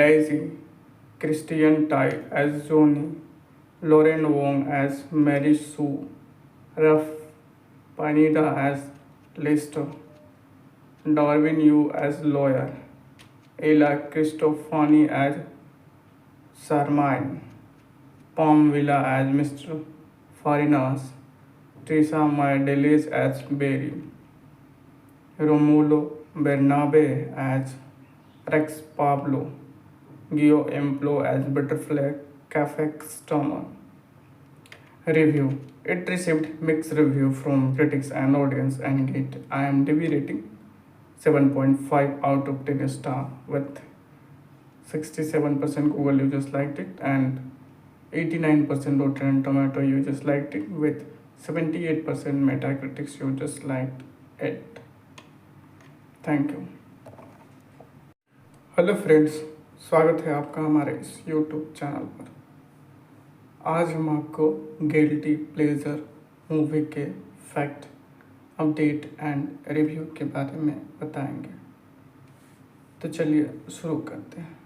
Daisy, Christian Tai as Johnny, Lauren Wong as Mary Sue, Ralph Pineda as Lester, Darwin Yu as lawyer, Ella Cristofani as Sarmine, Palm Villa as Mr. Farinas, Teresa Maya as Barry, Romulo Bernabe as Rex Pablo, Gio Emplo as Butterfly Cafe Customer. Review. It received mixed review from critics and audience and get IMDb rating 7.5 out of 10 star with 67% Google users liked it and 89% Rotten Tomato users liked it with 78% Metacritic users liked it. Thank you. Hello friends, स्वागत है आपका हमारे इस YouTube channel पर। आज हम आपको guilty pleasure movie के फैक्ट, अपडेट एंड रिव्यू के बारे में बताएंगे। तो चलिए शुरू करते हैं।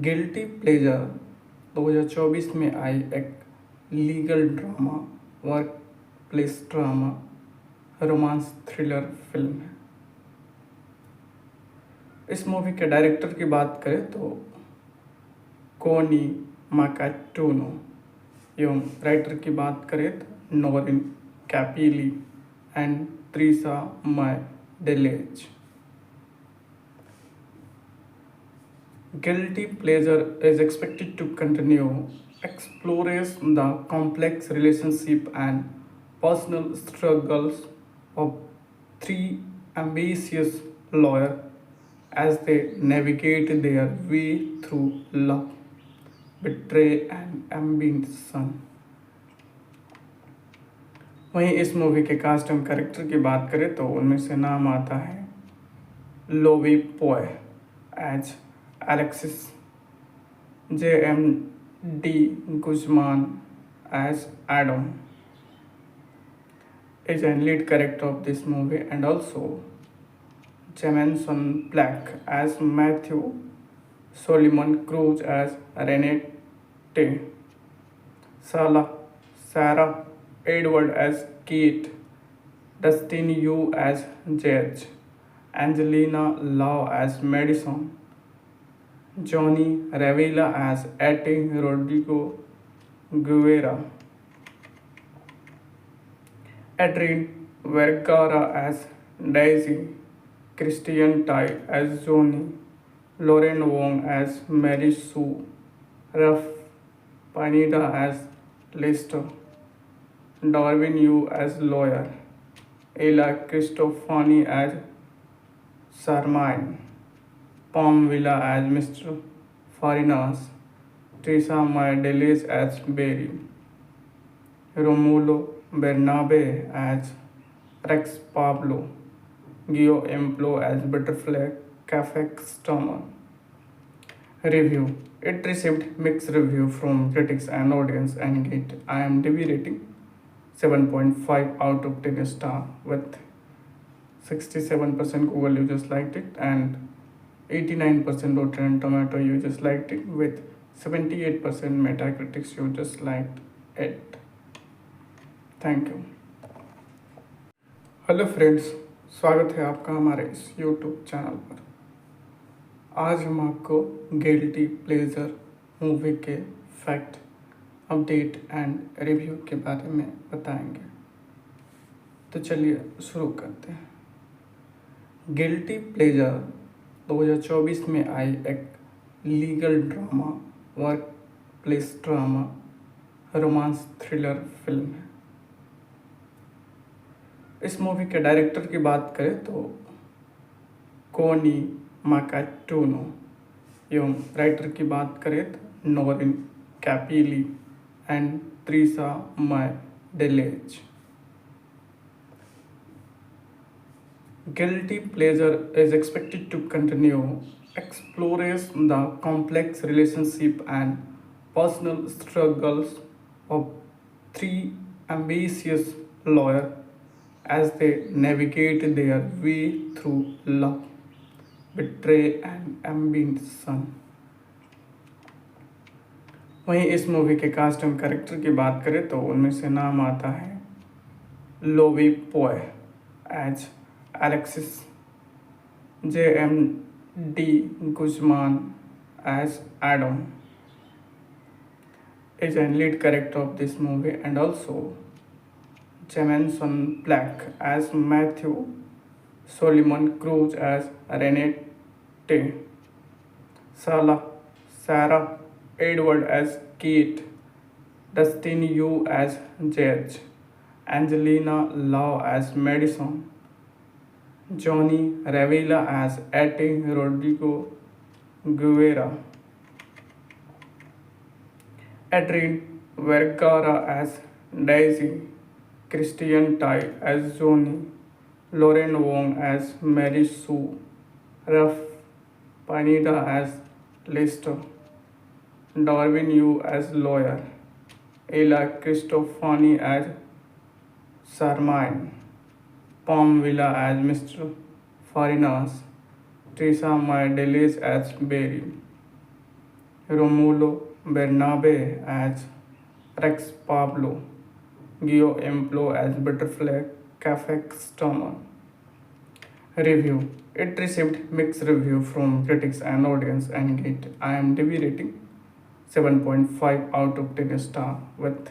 गिल्टी प्लेजर 2024 में आई एक legal drama, work place drama, romance thriller film है। इस मूवी के डायरेक्टर की बात करें तो कोनी माकाटूनो एवं राइटर की बात करें तो Noreen Capili and Trisha Mae Deles. Guilty Pleasure is expected to continue explores the complex relationship and personal struggles of three ambitious lawyers as they navigate their way through love, betrayal and ambition. वहीं इस movie के cast and character की बात करें तो उनमें से नाम आता है Lovi Poe as Alexis, J.M.D. Guzman as Adam is a lead character of this movie, and also Jameson Black as Matthew, Solomon Cruz as Renette, Sarah Edward as Kate, Dustin Yu as Judge, Angelina Lau as Madison, Johnny Revilla as Ate Rodrigo Guevara, Adrian Vergara as Daisy, Christian Tai as Johnny, Lauren Wong as Mary Sue, Ralph Pineda as Lester, Darwin Yu as lawyer, Ella Cristofani as Sarmine, Palm Villa as Mr. Farinas, Teresa Myrdeles as Barry, Romulo Bernabe as Rex Pablo, Gio Emplo as Butterfly Cafe customer. Review. It received mixed review from critics and audience and get IMDb rating 7.5 out of 10 star with 67% Google users liked it and 89% Rotten Tomato users liked it with 78% Metacritic users liked it. Thank you. Hello friends, स्वागत है आपका हमारे इस YouTube channel पर। आज हम आपको guilty pleasure movie के फैक्ट, अपडेट एंड रिव्यू के बारे में बताएंगे। तो चलिए शुरू करते हैं। गिल्टी प्लेजर 2024 में आई एक legal drama, work place drama, romance thriller film है। इस मूवी के डायरेक्टर की बात करें तो कोनी माकाटूनो एवं राइटर की बात करें तो Noreen Capili and Trisha Mae Deles. Guilty Pleasure is expected to continue explores the complex relationship and personal struggles of three ambitious lawyers as they navigate their way through love, betrayal and ambition. वहीं इस movie के cast and character की बात करें तो उनमें से नाम आता है Lovi Poe as Alexis, J.M.D. Guzman as Adam is a lead character of this movie, and also Jameson Black as Matthew, Solomon Cruz as Renette, Sarah Edward as Kate, Dustin Yu as Judge, Angelina Lau as Madison, Johnny Revilla as Ate Rodrigo Guevara, Adrian Vergara as Daisy, Christian Tai as Johnny, Lauren Wong as Mary Sue, Ralph Pineda as Lester, Darwin Yu as lawyer, Ella Cristofani as Sarmine, Palm Villa as Mr. Farinas, Teresa Myrdeles as Barry, Romulo Bernabe as Rex Pablo, Gio Emplo as Butterfly Cafe Customer. Review. It received mixed review from critics and audience and get IMDb rating 7.5 out of 10 star with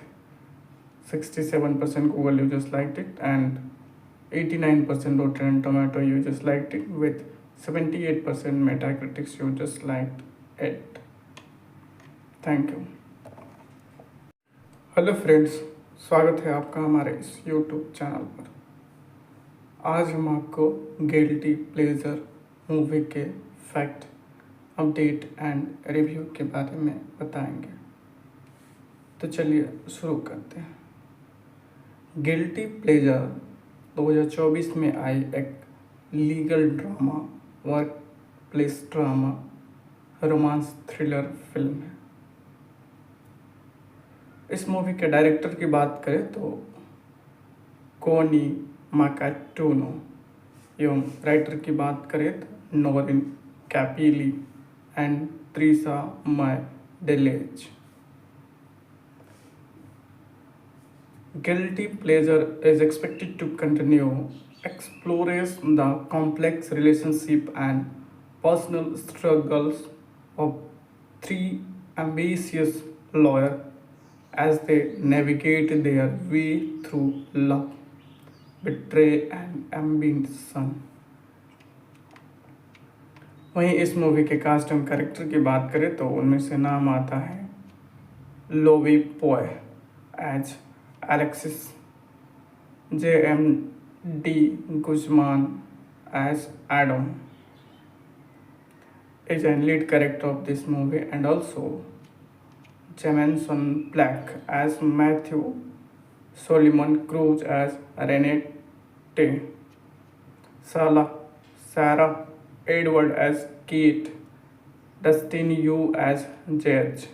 67% Google users liked it and 89% Rotten Tomato users liked it with 78% Metacritic users liked it. Thank you. Hello friends, स्वागत है आपका हमारे इस YouTube channel पर। आज हम आपको guilty pleasure movie के फैक्ट, अपडेट एंड रिव्यू के बारे में बताएंगे। तो चलिए शुरू करते हैं। गिल्टी प्लेजर 2024 में आई एक legal drama, work place drama, romance thriller film है। इस मूवी के डायरेक्टर की बात करें तो कोनी माकाटूनो, एवं राइटर की बात करें तो Noreen Capili and Trisha Mae Deles. Guilty Pleasure is expected to continue explores the complex relationship and personal struggles of three ambitious lawyers as they navigate their way through love, betrayal and ambition. वहीं इस movie के cast and character की बात करें तो उनमें से नाम आता है Lovi Poe as Alexis, J.M.D. Guzman as Adam is a lead character of this movie, and also Jameson Black as Matthew, Solomon Cruz as Renette, Sarah Edward as Kate, Dustin Yu as Judge,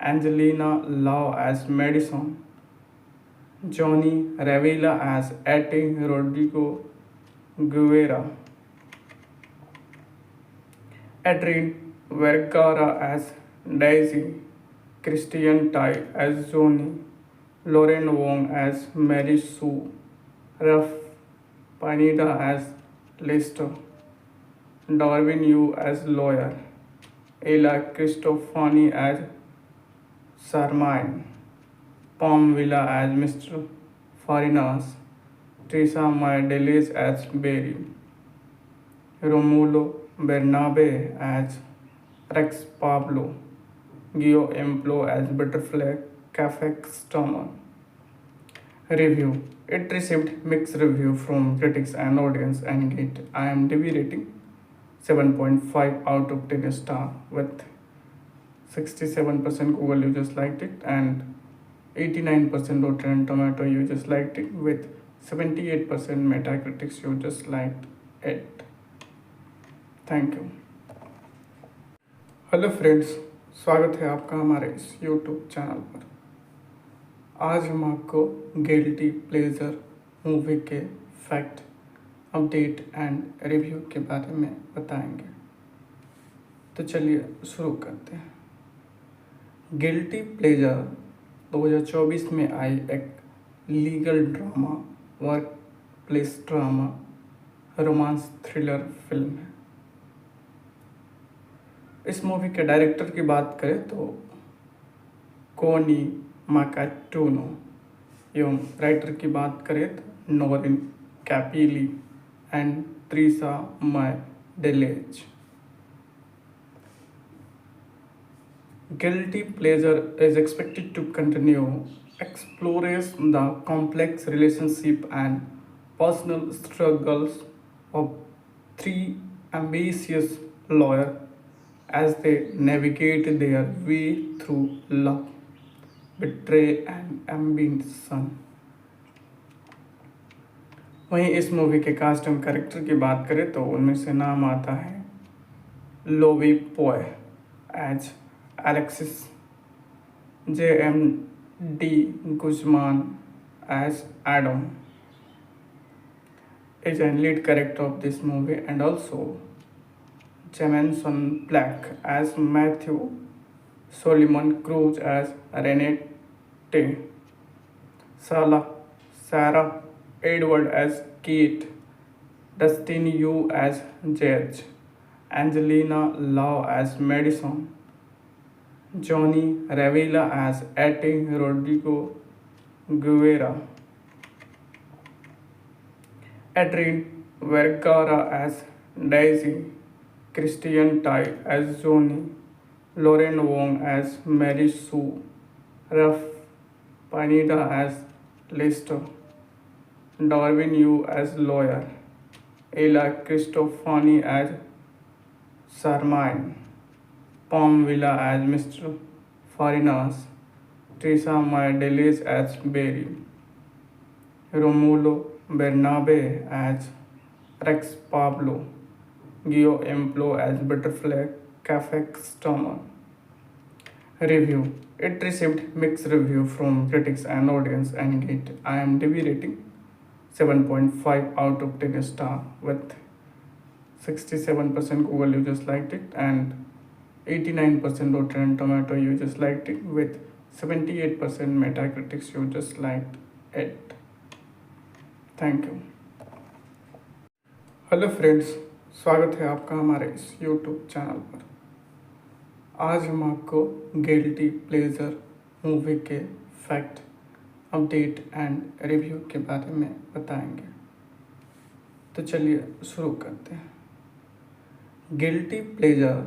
Angelina Lau as Madison, Johnny Revilla as Ate Rodrigo Guevara, Adrian Vergara as Daisy, Christian Tai as Johnny, Lauren Wong as Mary Sue, Ralph Pineda as Lester, Darwin Yu as lawyer, Ella Cristofani as Sarmine, Palm Villa as Mr. Farinas, Teresa Maideles as Barry, Romulo Bernabe as Rex Pablo, Gio Emplo as Butterfly Cafe Customer. Review. It received mixed review from critics and audience and get IMDb rating 7.5 out of 10 star with 67% Google users liked it and 89% Rotten Tomato users liked it with 78% Metacritic users liked it. Thank you. Hello friends, स्वागत है आपका हमारे इस YouTube channel पर। आज हम आपको guilty pleasure movie के फैक्ट, अपडेट एंड रिव्यू के बारे में बताएंगे। तो चलिए शुरू करते हैं। गिल्टी प्लेजर 2024 में आई एक legal drama, work place drama, romance thriller film है। इस मूवी के डायरेक्टर की बात करें तो कोनी माकाटूनो, एवं राइटर की बात करें तो Noreen Capili and Trisha Mae Deles. Guilty Pleasure is expected to continue explores the complex relationship and personal struggles of three ambitious lawyers as they navigate their way through love, betrayal and ambition. वहीं इस movie के cast and character की बात करें तो उनमें से नाम आता है Lovi Poe as Alexis, J.M.D. Guzman as Adam is a lead character of this movie, and also Jameson Black as Matthew, Solomon Cruz as Renee, Salah, Sarah Edward as Kate, Dustin Yu as Judge, Angelina Lau as Madison, Johnny Revilla as Ate Rodrigo Guevara, Adrian Vergara as Daisy, Christian Tai as Johnny, Lauren Wong as Mary Sue, Ralph Pineda as Lester, Darwin Yu as lawyer, Ella Cristofani as Sarmine, Palm Villa as Mr. Farinas, Teresa Maideles as Berry, Romulo Bernabe as Rex Pablo, Gio Emplo as Butterfly Cafe Customer. Review. It received mixed review from critics and audience and get IMDb rating 7.5 out of 10 star with 67% Google users liked it and 89% Rotten Tomato users liked it with 78% Metacritic users liked it. Thank you. Hello friends, स्वागत है आपका हमारे इस YouTube channel पर। आज हम आपको guilty pleasure movie के फैक्ट, अपडेट एंड रिव्यू के बारे में बताएंगे। तो चलिए शुरू करते हैं। गिल्टी प्लेजर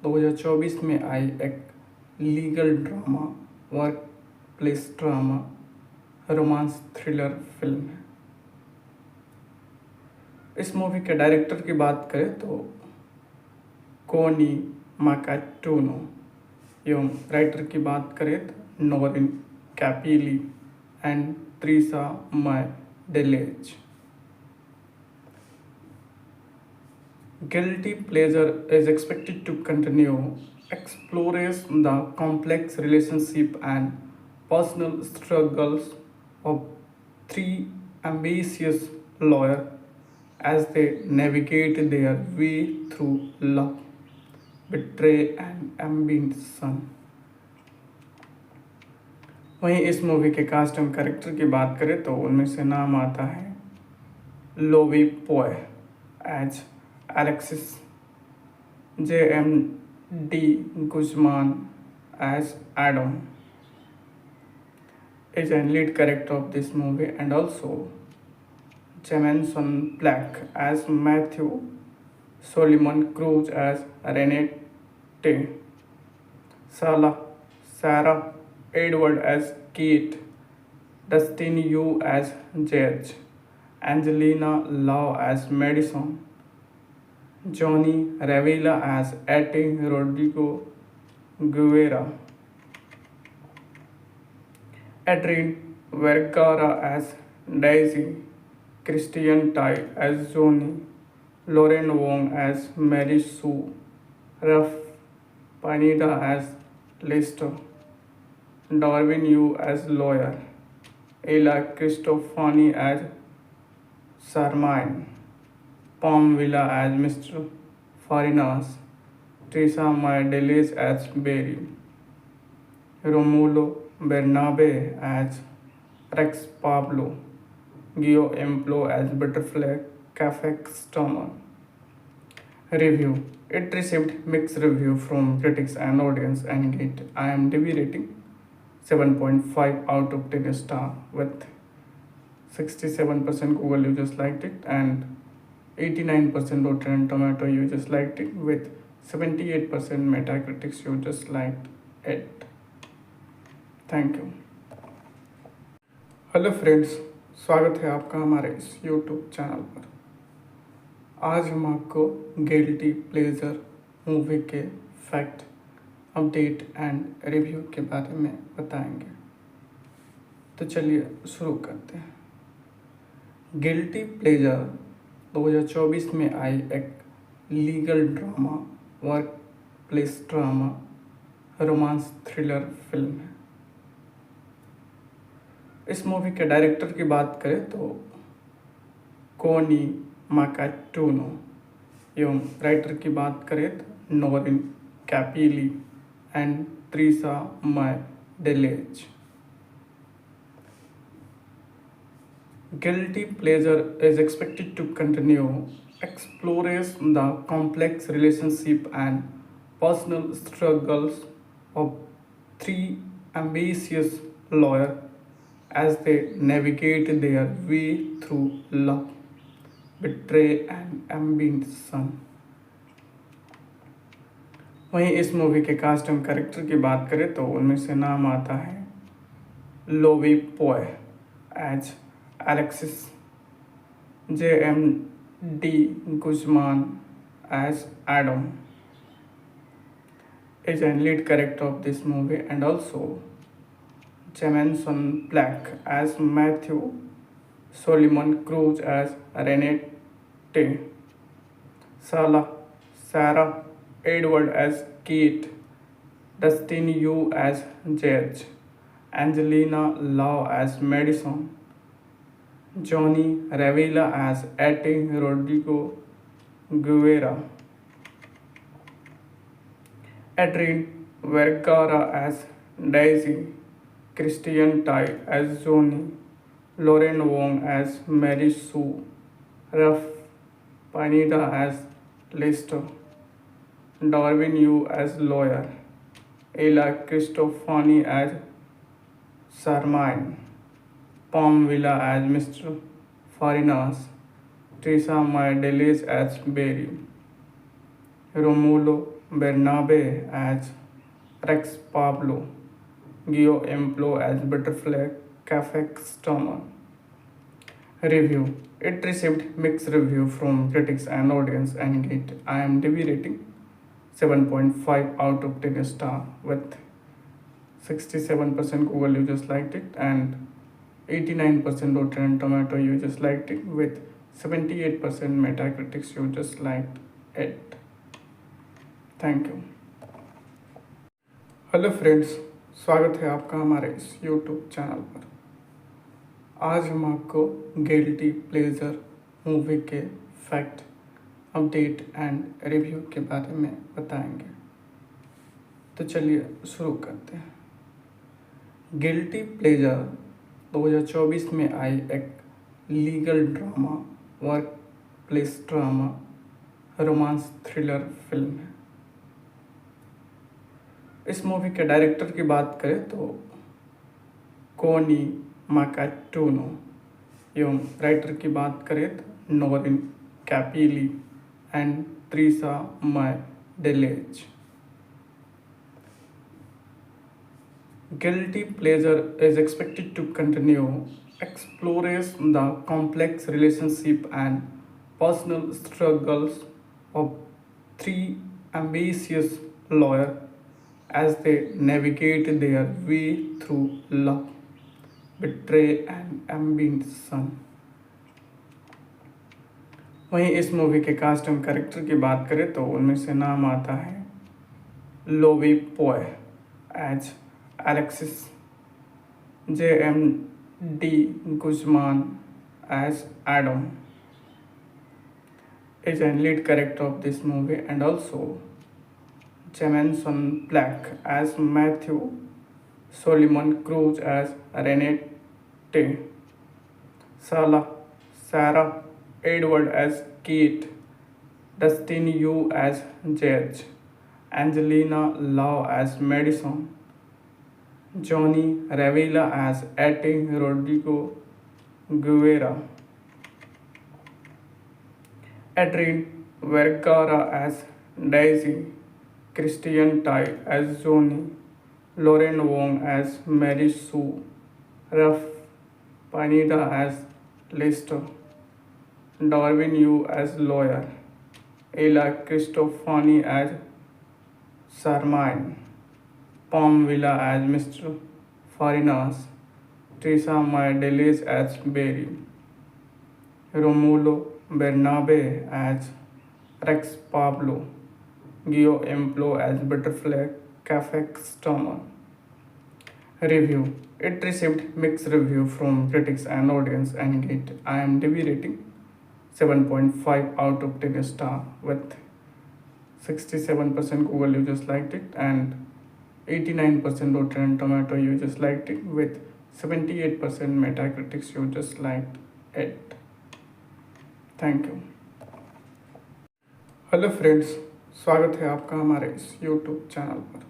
2024 में आई एक legal drama, work place drama, romance thriller film है। इस मूवी के डायरेक्टर की बात करें तो कोनी माकाटूनो, एवं राइटर की बात करें तो Noreen Capili and Trisha Mae Deles. Guilty Pleasure is expected to continue explores the complex relationship and personal struggles of three ambitious lawyers as they navigate their way through love, betrayal and ambition. वहीं इस movie के cast and character की बात करें तो उनमें से नाम आता है Lovi Poe as Alexis, J.M.D. Guzman as Adam is a lead character of this movie, and also Jameson Black as Matthew, Solomon Cruz as Renee, Sarah Edward as Kate, Dustin Yu as Judge, Angelina Lau as Madison, Johnny Revilla as Ate Rodrigo Guevara, Adrian Vergara as Daisy, Christian Tai as Johnny, Lauren Wong as Mary Sue, Ralph Pineda as Lester, Darwin Yu as lawyer, Ella Cristofani as Sarmine, Palm Villa as Mr. Farinas, Teresa Maideles as Berry, Romulo Bernabe as Rex Pablo, Gio Emplo as Butterfly Cafe Customer. Review. It received mixed review from critics and audience and get IMDb rating 7.5 out of 10 star with 67% Google users liked it and 89% Rotten Tomato users liked it with 78% Metacritic users liked it. Thank you. Hello friends, स्वागत है आपका हमारे इस YouTube channel पर। आज हम आपको guilty pleasure movie के फैक्ट, अपडेट एंड रिव्यू के बारे में बताएंगे। तो चलिए शुरू करते हैं। गिल्टी प्लेजर 2024 में आई एक legal drama, work place drama, romance thriller film है। इस मूवी के डायरेक्टर की बात करें तो कोनी माकाटूनो, एवं राइटर की बात करें तो Noreen Capili and Teresa May Delage. Guilty pleasure is expected to continue, explores the complex relationship and personal struggles of three ambitious lawyers as they navigate their way through love, betray and ambition. वहीं इस movie के cast and character की बात करें तो उनमें से नाम आता है Lovi Poe as Alexis, J.M.D. Guzman as Adam is a lead character of this movie, and also Jameson Black as Matthew, Solomon Cruz as Renette, Sarah Edward as Kate, Dustin Yu as Judge, Angelina Lau as Madison, Johnny Revilla as Ate Rodrigo Guevara, Adrian Vergara as Daisy, Christian Tai as Johnny, Lauren Wong as Mary Sue, Ralph Pineda as Lester, Darwin Yu as lawyer, Ella Cristofani as Sarmine, Palm Villa as Mr. Farinas, Teresa May Delage as Barry, Romulo Bernabe as Rex Pablo, Gio Emplo as Butterfly Cafe Customer. Review. It received mixed review from critics and audience and get IMDb rating 7.5 out of 10 star with 67% Google users liked it and 89% Rotten Tomato users liked it with 78% Metacritic users liked it. Thank you. Hello friends, स्वागत है आपका हमारे इस YouTube channel पर। आज हम आपको guilty pleasure movie के फैक्ट, अपडेट एंड रिव्यू के बारे में बताएंगे। तो चलिए शुरू करते हैं। गिल्टी प्लेजर 2024 में आई एक legal drama, work place drama, romance thriller film है। इस मूवी के डायरेक्टर की बात करें तो कोनी माकाटूनो, एवं राइटर की बात करें तो Noreen Capili and Trisa Mae Deles. Guilty pleasure is expected to continue, explores the complex relationship and personal struggles of three ambitious lawyers as they navigate their way through love, betray and ambition. वहीं इस movie के cast and character की बात करें तो उनमें से नाम आता है Lovi Poe as Alexis, J.M.D. Guzman as Adam is a lead character of this movie, and also Jameson Black as Matthew, Solomon Cruz as Renette, Sarah Edward as Kate, Dustin Yu as Judge, Angelina Lau as Madison, Johnny Revilla as Ate Rodrigo Guevara, Adrian Vergara as Daisy, Christian Tai as Johnny, Lauren Wong as Mary Sue, Ralph Pineda as Lester, Darwin Yu as lawyer, Ella Cristofani as Sarmine, Palm Villa as Mr. Farinas, Teresa May Delage as Barry, Romulo Bernabe as Rex Pablo, Gio Emplo as Butterfly Cafe Customer. Review. It received mixed review from critics and audience and get IMDb rating 7.5 out of 10 star with 67% Google users liked it and 89% Rotten Tomato users liked it, with 78% Metacritic users liked it. Thank you. Hello friends, स्वागत है आपका हमारे इस YouTube channel पर।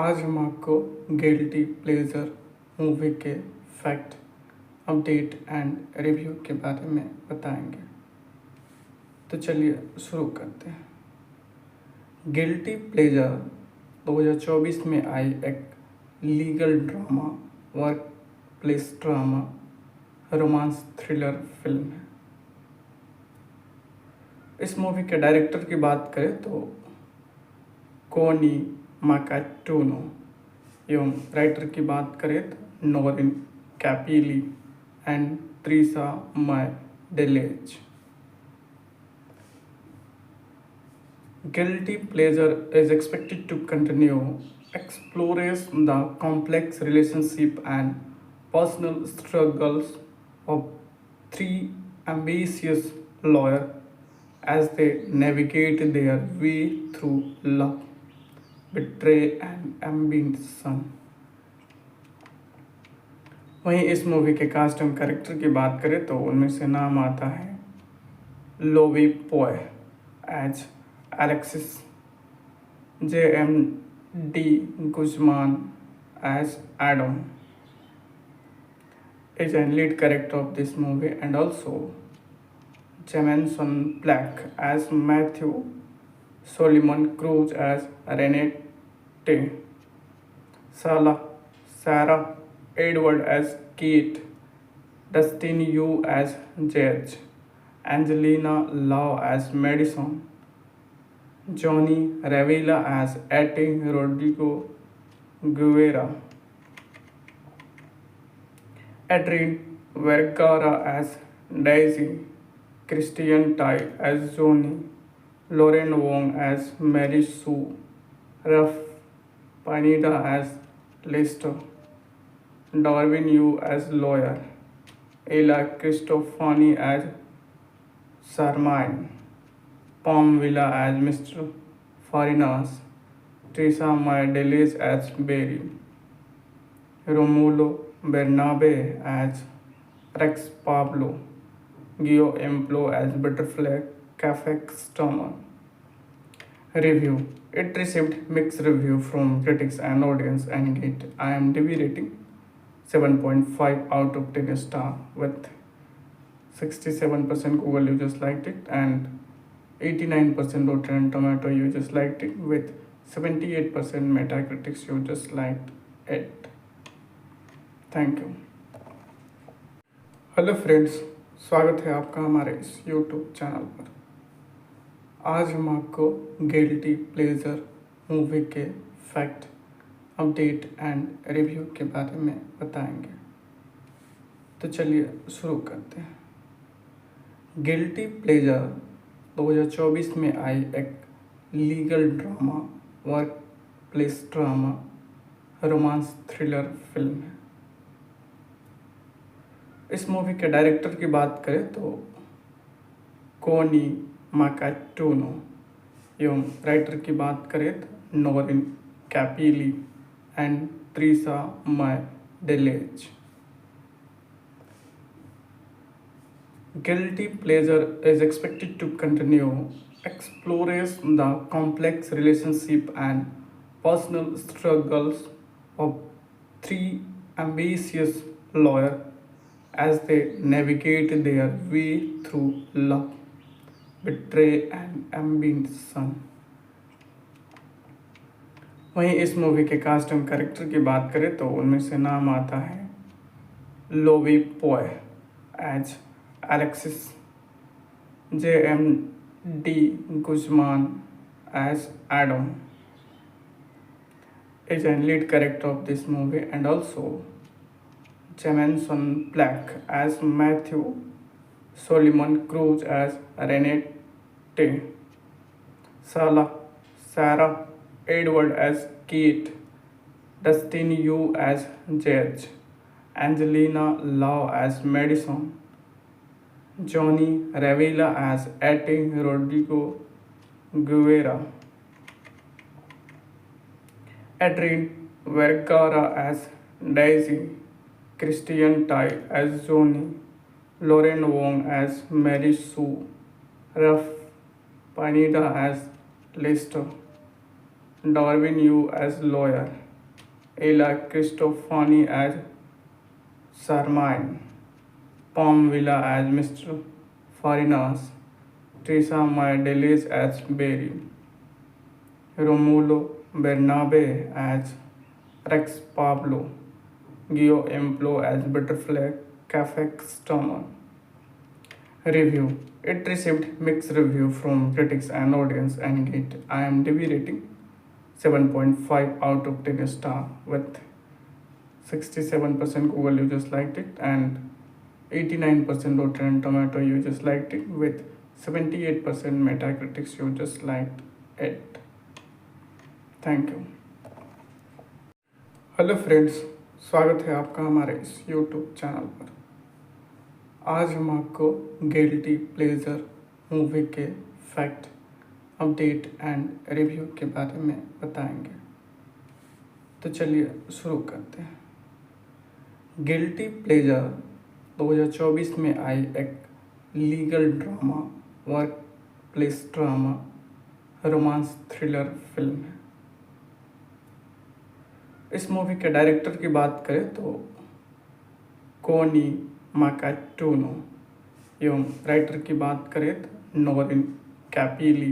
आज हम आपको guilty pleasure movie के फैक्ट, अपडेट एंड रिव्यू के बारे में बताएंगे। तो चलिए शुरू करते हैं। गिल्टी प्लेजर 2024 में आई एक legal drama, work place drama, romance thriller film है। इस मूवी के डायरेक्टर की बात करें तो कोनी माकाटूनो, एवं राइटर की बात करें तो Noreen Capili and Trisha Mae Deles. Guilty Pleasure is expected to continue explores the complex relationship and personal struggles of three ambitious lawyers as they navigate their way through love, betrayal and ambition. वहीं इस movie के cast and character की बात करें तो उनमें से नाम आता है Lovi Poe as Alexis, J.M.D. Guzman as Adam is a lead character of this movie, and also Jameson Black as Matthew, Solomon Cruz as Renette, Sarah Edward as Kate, Dustin Yu as Judge, Angelina Lau as Madison, Johnny Revilla as Ate Rodrigo Guevara, Adrian Vergara as Daisy, Christian Tai as Johnny, Lauren Wong as Mary Sue, Ralph Pineda as Lester, Darwin Yu as lawyer, Ella Cristofani as Sarmine, Palm Villa as Mr. Farinas, Teresa Maideles as Barry, Romulo Bernabe as Rex Pablo, Gio Emplo as Butterfly Cafe Customer. Review: it received mixed review from critics and audience and get IMDb rating 7.5 out of 10 star, with 67% Google users liked it and 89% Rotten Tomato users liked it, with 78% Metacritic users liked it. Thank you. Hello friends, स्वागत है आपका हमारे इस YouTube channel पर। आज हम आपको guilty pleasure movie के फैक्ट, अपडेट एंड रिव्यू के बारे में बताएंगे। तो चलिए शुरू करते हैं। गिल्टी प्लेजर 2024 में आई एक legal drama, work place drama, romance thriller film है। इस मूवी के डायरेक्टर की बात करें तो कोनी माकाटूनो, एवं राइटर की बात करें तो Noreen Capili and Trisha Mae Deles. Guilty Pleasure is expected to continue explores the complex relationship and personal struggles of three ambitious lawyers as they navigate their way through love, betrayal and ambition. वहीं इस movie के cast and character की बात करें तो उनमें से नाम आता है Lovi Poe as Alexis, J.M.D. Guzman as Adam is a lead character of this movie, and also Jameson Black as Matthew, Solomon Cruz as Renette, Sarah Edward as Kate, Dustin Yu as Judge, Angelina Lau as Madison, Johnny Revilla as Ate Rodrigo Guevara, Adrian Vergara as Daisy, Christian Tai as Johnny, Lauren Wong as Mary Sue, Ralph Pineda as Lester, Darwin Yu as lawyer, Ella Cristofani as Sarmine, Palm Villa as Mr. Farinas, Teresa Maya as Barry, Romulo Bernabe as Rex Pablo, Gio Emplo as Butterfly Cafe Customer. Review. It received mixed review from critics and audience and it IMDb rating 7.5 out of 10 star with 67% Google users liked it and 89% Rotten Tomato users liked it with 78% Metacritic users liked it. Thank you. Hello friends, स्वागत है आपका हमारे इस YouTube channel पर। आज हम आपको guilty pleasure movie के फैक्ट, अपडेट एंड रिव्यू के बारे में बताएंगे। तो चलिए शुरू करते हैं। गिल्टी प्लेजर 2024 में आई एक legal drama, work place drama, romance thriller film है। इस मूवी के डायरेक्टर की बात करें तो कोनी माकाटूनो एवं राइटर की बात करें तो Noreen Capili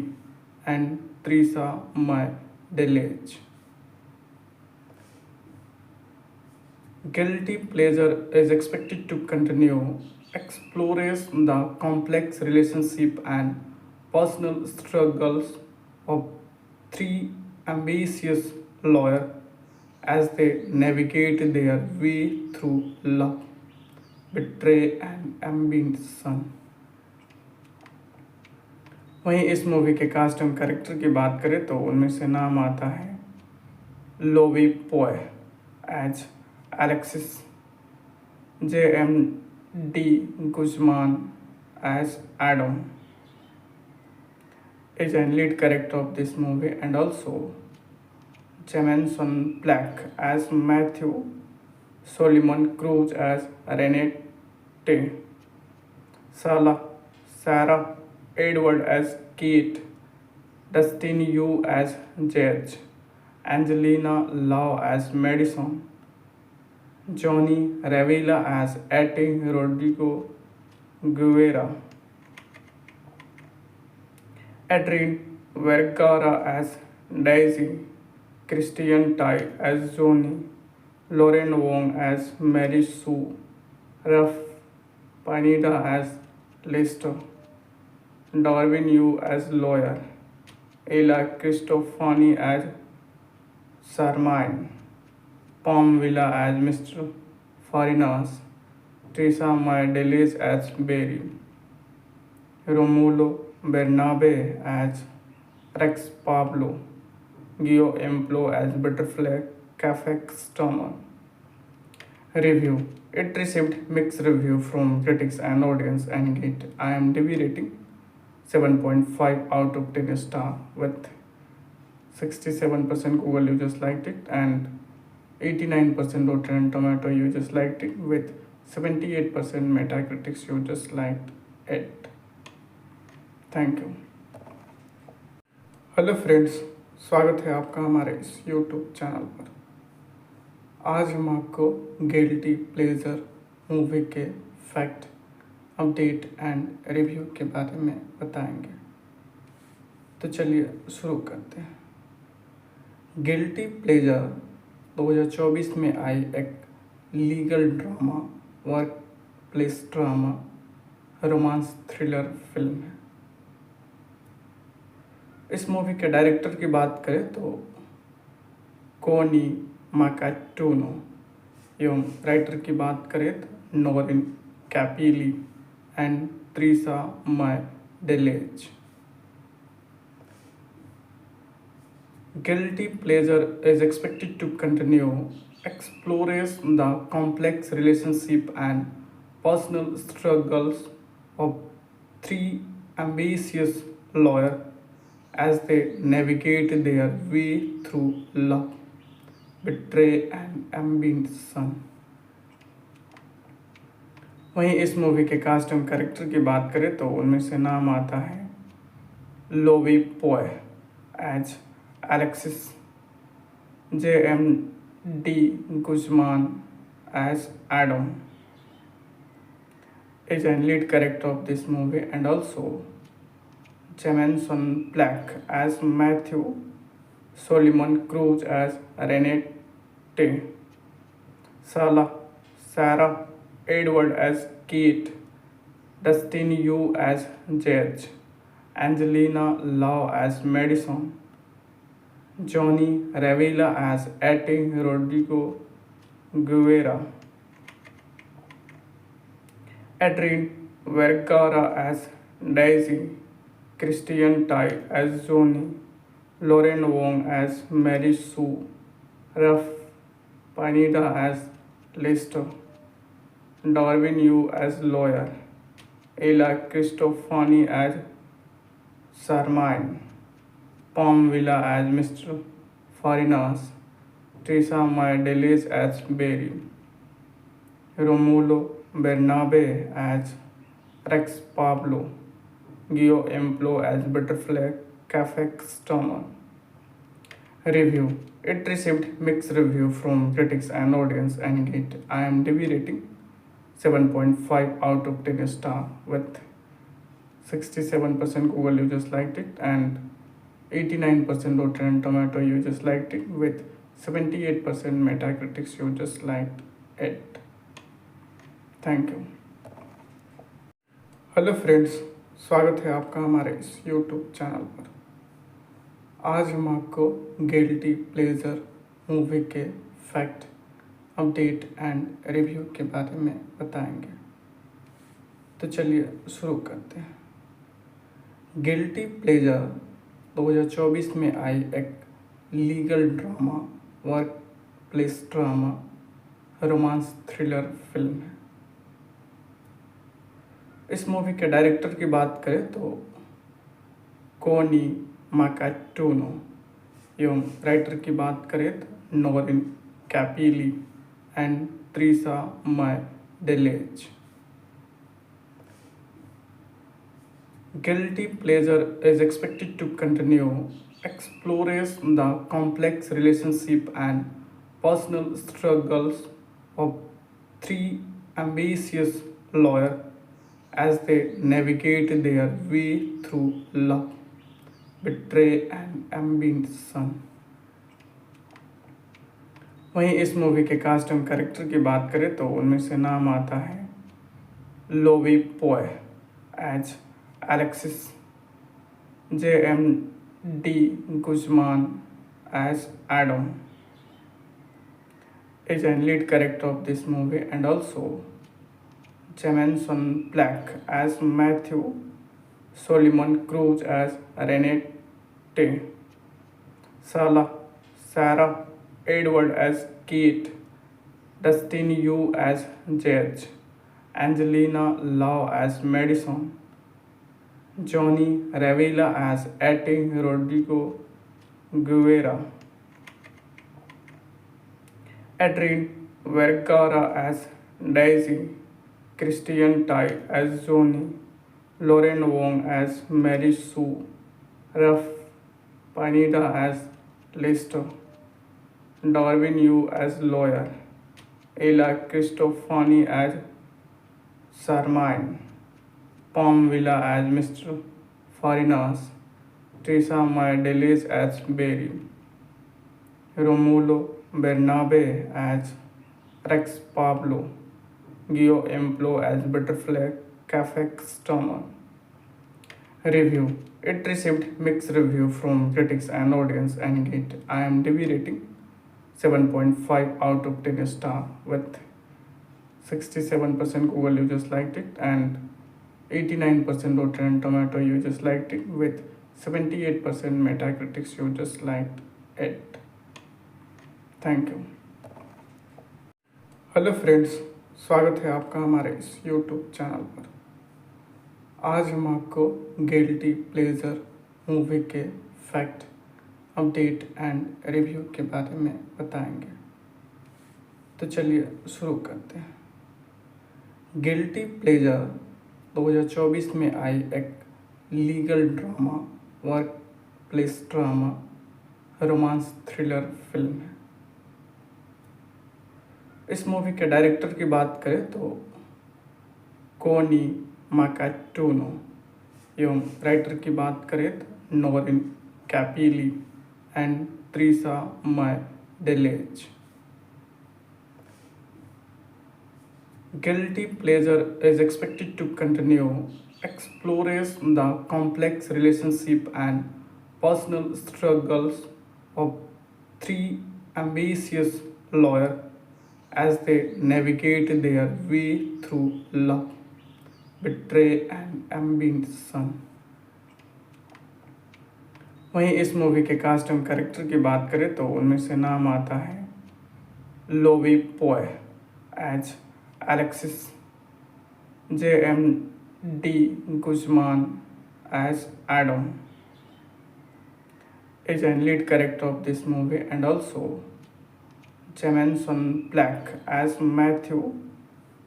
and Trisha Mae Deles. Guilty Pleasure is expected to continue explores the complex relationship and personal struggles of three ambitious lawyers as they navigate their way through love, betrayal and ambition. वहीं इस movie के cast and character की बात करें तो उनमें से नाम आता है Lovi Poe as Alexis, J.M.D. Guzman as Adam is a lead character of this movie, and also Jameson Black as Matthew, Solomon Cruz as Renette, Sarah Edward as Kate, Dustin Yu as Judge, Angelina Lau as Madison, Johnny Revilla as Ate Rodrigo Guevara, Adrian Vergara as Daisy, Christian Tai as Johnny, Lauren Wong as Mary Sue, Ralph Pineda as Lester, Darwin Yu as lawyer, Ella Cristofani as Sarmine, Palm Villa as Mr. Farinas, Teresa Maya as Barry, Romulo Bernabe as Rex Pablo, Gio Emplo as Butterfly Cafe Customer. Review. It received mixed review from critics and audience and it IMDb rating 7.5 out of 10 star with 67% Google users liked it and 89% Rotten Tomato users liked it with 78% Metacritic users liked it. Thank you. Hello friends, स्वागत है आपका हमारे इस YouTube channel पर। आज हम आपको guilty pleasure movie के फैक्ट, अपडेट एंड रिव्यू के बारे में बताएंगे। तो चलिए शुरू करते हैं। गिल्टी प्लेजर 2024 में आई एक legal drama, work place drama, romance thriller film है। इस मूवी के डायरेक्टर की बात करें तो कोनी माकाटूनो एवं राइटर की बात करें तो Noreen Capili and Trisha Mae Deles. Guilty Pleasure is expected to continue explores the complex relationship and personal struggles of three ambitious lawyers as they navigate their way through love, betray and ambition. वहीं इस movie के cast and character की बात करें तो उनमें से नाम आता है Lovi Poe as Alexis, J.M.D. Guzman as Adam is a lead character of this movie, and also Jameson Black as Matthew, Solomon Cruz as Renette, Sarah Edward as Kate, Dustin Yu as Judge, Angelina Lau as Madison, Johnny Revilla as Ate Rodrigo Guevara, Adrian Vergara as Daisy, Christian Tai as Johnny, Lauren Wong as Mary Sue, Ralph Pineda as Lester, Darwin Yu as lawyer, Ella Cristofani as Sarmine, Palm Villa as Mr. Farinas, Teresa Maideles as Barry, Romulo Bernabe as Rex Pablo, Gio Emplo as Butterfly Cafe Customer. Review. It received mixed review from critics and audience and get IMDb rating 7.5 out of 10 star with 67% Google users liked it and 89% Rotten Tomato users liked it with 78% Metacritic users liked it. Thank you. Hello friends, स्वागत है आपका हमारे इस YouTube channel पर। आज हम आपको guilty pleasure movie के फैक्ट, अपडेट एंड रिव्यू के बारे में बताएंगे। तो चलिए शुरू करते हैं। गिल्टी प्लेजर 2024 में आई एक legal drama, work place drama, romance thriller film है। इस मूवी के डायरेक्टर की बात करें तो कोनी माकाटूनो, एवं राइटर की बात करें तो Noreen Capili and Trisha Mae Deles. Guilty Pleasure is expected to continue explores the complex relationship and personal struggles of three ambitious lawyers as they navigate their way through love, betrayal and ambition. वहीं इस movie के cast and character की बात करें तो उनमें से नाम आता है Lovi Poe as Alexis, J.M.D. Guzman as Adam is a lead character of this movie, and also Jameson Black as Matthew, Solomon Cruz as Renette, Sarah Edward as Kate, Dustin Yu as Judge, Angelina Lau as Madison, Johnny Revilla as Ate Rodrigo Guevara, Adrian Vergara as Daisy, Christian Tai as Johnny, Lauren Wong as Mary Sue, Ralph Pineda as Lester, Darwin Yu as lawyer, Ella Cristofani as Sarmine, Palm Villa as Mr. Farinas, Teresa Maideles as Barry, Romulo Bernabe as Rex Pablo, Gio Emplo as Butterfly Cafe Customer. Review. It received mixed review from critics and audience and get IMDb rating 7.5 out of 10 star with 67% Google users liked it and 89% Rotten Tomato users liked it with 78% Metacritic users liked it. Thank you. Hello friends, स्वागत है आपका हमारे इस YouTube channel पर। आज हम आपको guilty pleasure movie के फैक्ट, अपडेट एंड रिव्यू के बारे में बताएंगे। तो चलिए शुरू करते हैं। गिल्टी प्लेजर 2024 में आई एक legal drama, work place drama, romance thriller film है। इस मूवी के डायरेक्टर की बात करें तो कोनी माकाटूनो, एवं राइटर की बात करें तो Noreen Capili and Trisha Mae Deles. Guilty Pleasure is expected to continue explores the complex relationship and personal struggles of three ambitious lawyers as they navigate their way through love, betrayal and ambition. वहीं इस movie के cast and character की बात करें तो उनमें से नाम आता है Lovi Poe as Alexis, J.M.D. Guzman as Adam is a lead character of this movie, and also Jameson Black as Matthew,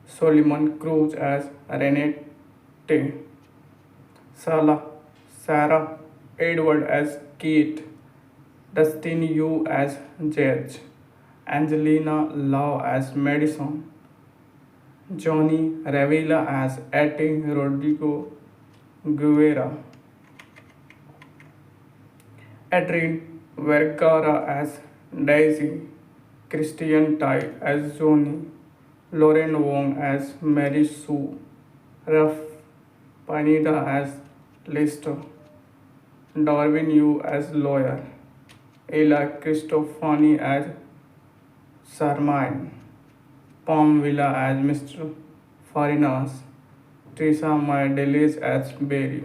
Solomon Cruz as Renette, Sarah Edward as Kate, Dustin Yu as Judge, Angelina Lau as Madison, Johnny Revilla as Ate Rodrigo Guevara, Adrian Vergara as Daisy, Christian Tai as Johnny, Lauren Wong as Mary Sue, Ralph Pineda as Lester, Darwin Yu as lawyer, Ella Cristofani as Sarmine, Palm Villa as Mr. Farinas, Teresa Madeles as Barry,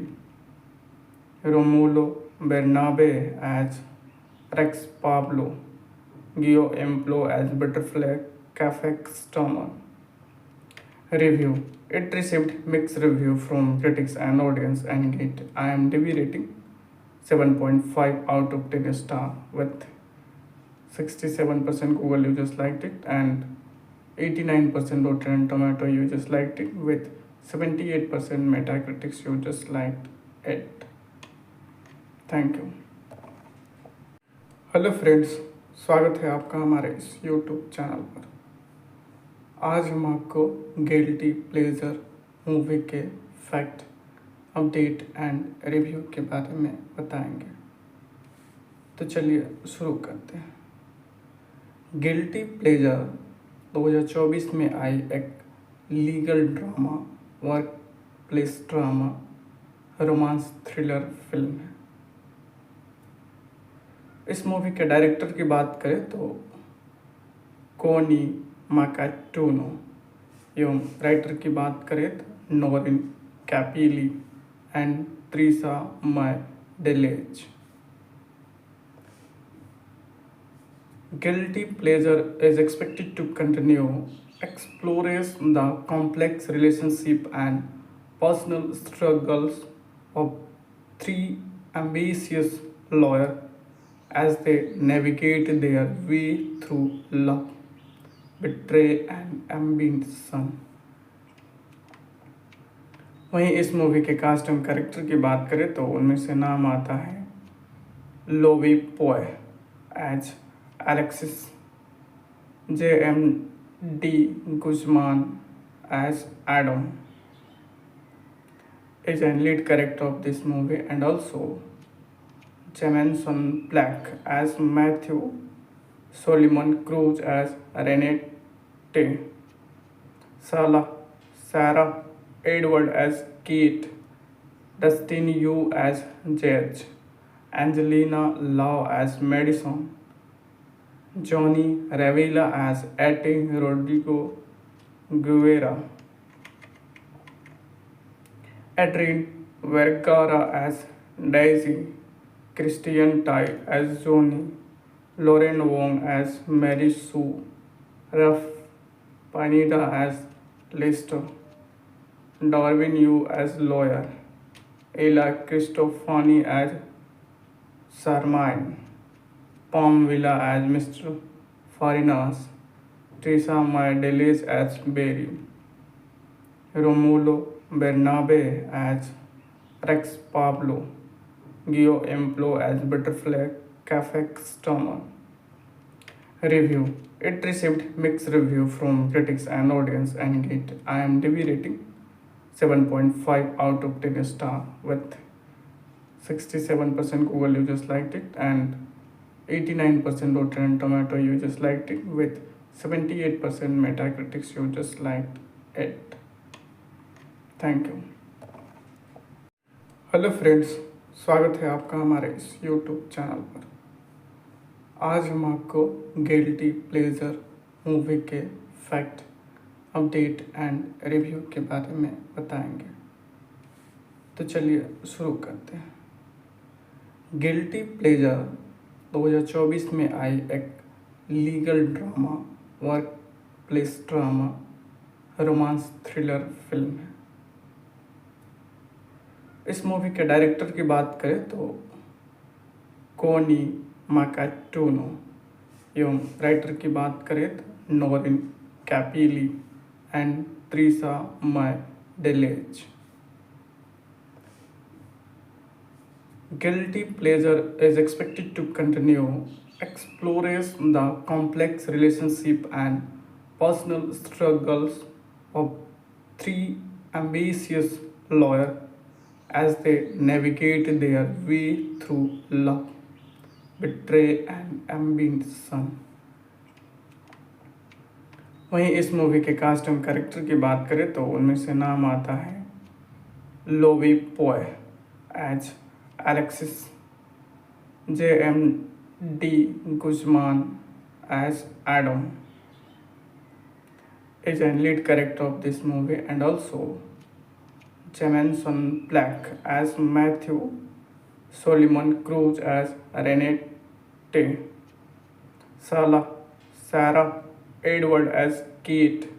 Romulo Bernabe as Rex Pablo, Gio Emplo as Butterfly Cafe Customer. Review. It received mixed review from critics and audience and get IMDb rating 7.5 out of 10 star with 67% Google users liked it and 89% Rotten Tomato users liked it with 78% Metacritic users liked it. Thank you. Hello friends, स्वागत है आपका हमारे इस YouTube channel पर। आज हम आपको guilty pleasure movie के फैक्ट, अपडेट एंड रिव्यू के बारे में बताएंगे। तो चलिए शुरू करते हैं। गिल्टी प्लेजर 2024 में आई एक legal drama, work place drama, romance thriller film है। इस मूवी के डायरेक्टर की बात करें तो कोनी माकाटूनो, एवं राइटर की बात करें तो Noreen Capili and Trisha Mae Deles. Guilty Pleasure is expected to continue explores the complex relationship and personal struggles of three ambitious lawyers as they navigate their way through love, betrayal and ambition. वहीं इस movie के cast and character की बात करें तो उनमें से नाम आता है Lovi Poe as Alexis, J.M.D. Guzman as Adam is a lead character of this movie, and also Jameson Black as Matthew, Solomon Cruz as Renette, Sarah Edward as Kate, Dustin Yu as Judge, Angelina Lau as Madison, Johnny Revilla as Ate Rodrigo Guevara, Adrian Vergara as Daisy, Christian Tai as Johnny, Lauren Wong as Mary Sue, Ralph Pineda as Lester, Darwin Yu as lawyer, Ella Cristofani as Sarmine, Palm Villa as Mr. Farinas, Teresa Maideles as Barry, Romulo Bernabe as Rex Pablo, Gio Emplo as Butterfly Cafe Customer. Review. It received mixed review from critics and audience and get IMDb rating 7.5 out of 10 star with 67% Google users liked it and 89% Rotten Tomato users liked it with 78% Metacritic users liked it. Thank you. Hello friends, स्वागत है आपका हमारे इस YouTube channel पर। आज हम आपको guilty pleasure movie के फैक्ट, अपडेट एंड रिव्यू के बारे में बताएंगे। तो चलिए शुरू करते हैं। गिल्टी प्लेजर 2024 में आई एक legal drama, work place drama, romance thriller film है। इस मूवी के डायरेक्टर की बात करें तो कोनी माकाटूनो एवं राइटर की बात करें तो Noreen Capili and Trisha Mae Deles. Guilty Pleasure is expected to continue explores the complex relationship and personal struggles of three ambitious lawyers as they navigate their way through love, betrayal and ambition. वहीं इस movie के cast and character की बात करें तो उनमें से नाम आता है Lovi Poe as Alexis, J.M.D. Guzman as Adam is a lead character of this movie, and also Jameson Black as Matthew, Solomon Cruz as Renette, Sarah Edward as Kate,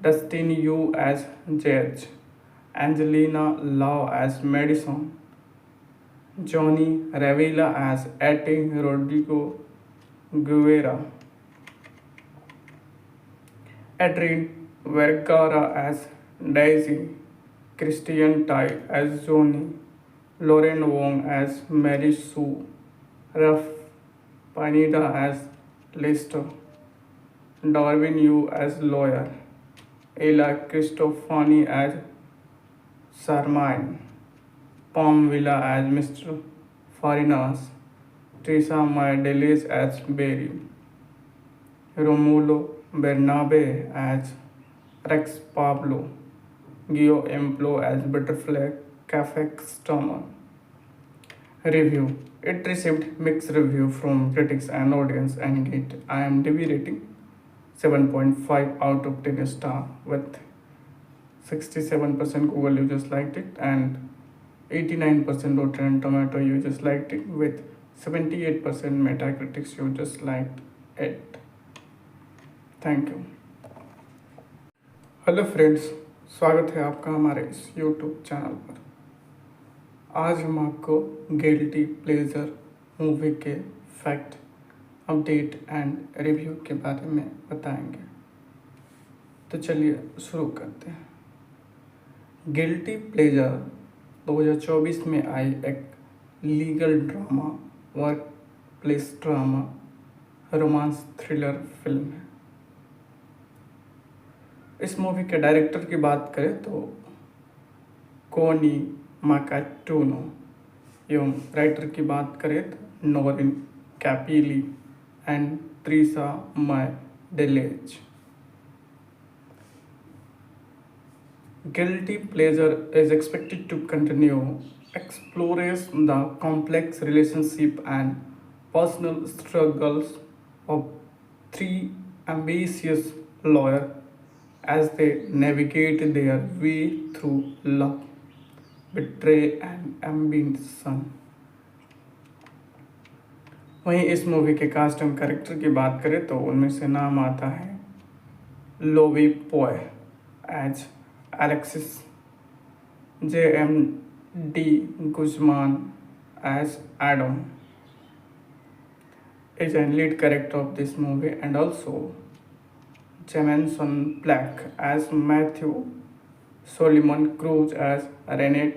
Dustin Yu as Judge, Angelina Lau as Madison, Johnny Revilla as Ate Rodrigo Guevara, Adrian Vergara as Daisy, Christian Tai as Johnny, Lauren Wong as Mary Sue, Ralph Pineda as Lester, Darwin Yu as lawyer, Ella Cristofani as Sarmine, Palm Villa as Mr. Farinas, Teresa Maideles as Barry, Romulo Bernabe as Rex Pablo, Gio Emplo as Butterfly Cafe Customer. Review. It received mixed review from critics and audience and get IMDb rating 7.5 out of 10 star with 67% Google users liked it and 89% Rotten Tomato users liked it with 78% Metacritic users liked it. Thank you. Hello friends, स्वागत है आपका हमारे इस YouTube channel पर। आज हम आपको guilty pleasure movie के फैक्ट, अपडेट एंड रिव्यू के बारे में बताएंगे। तो चलिए शुरू करते हैं। गिल्टी प्लेजर 2024 में आई एक legal drama, work place drama, romance thriller film है। इस मूवी के डायरेक्टर की बात करें तो कोनी माकाटूनो एवं राइटर की बात करें तो Noreen Capili and Trisha Mae Deles. Guilty Pleasure is expected to continue explores the complex relationship and personal struggles of three ambitious lawyers as they navigate their way through love, betrayal and ambition. वहीं इस movie के cast and character की बात करें तो उनमें से नाम आता है Lovi Poe as Alexis, J.M.D. Guzman as Adam is a lead character of this movie, and also Jameson Black as Matthew, Solomon Cruz as Renee,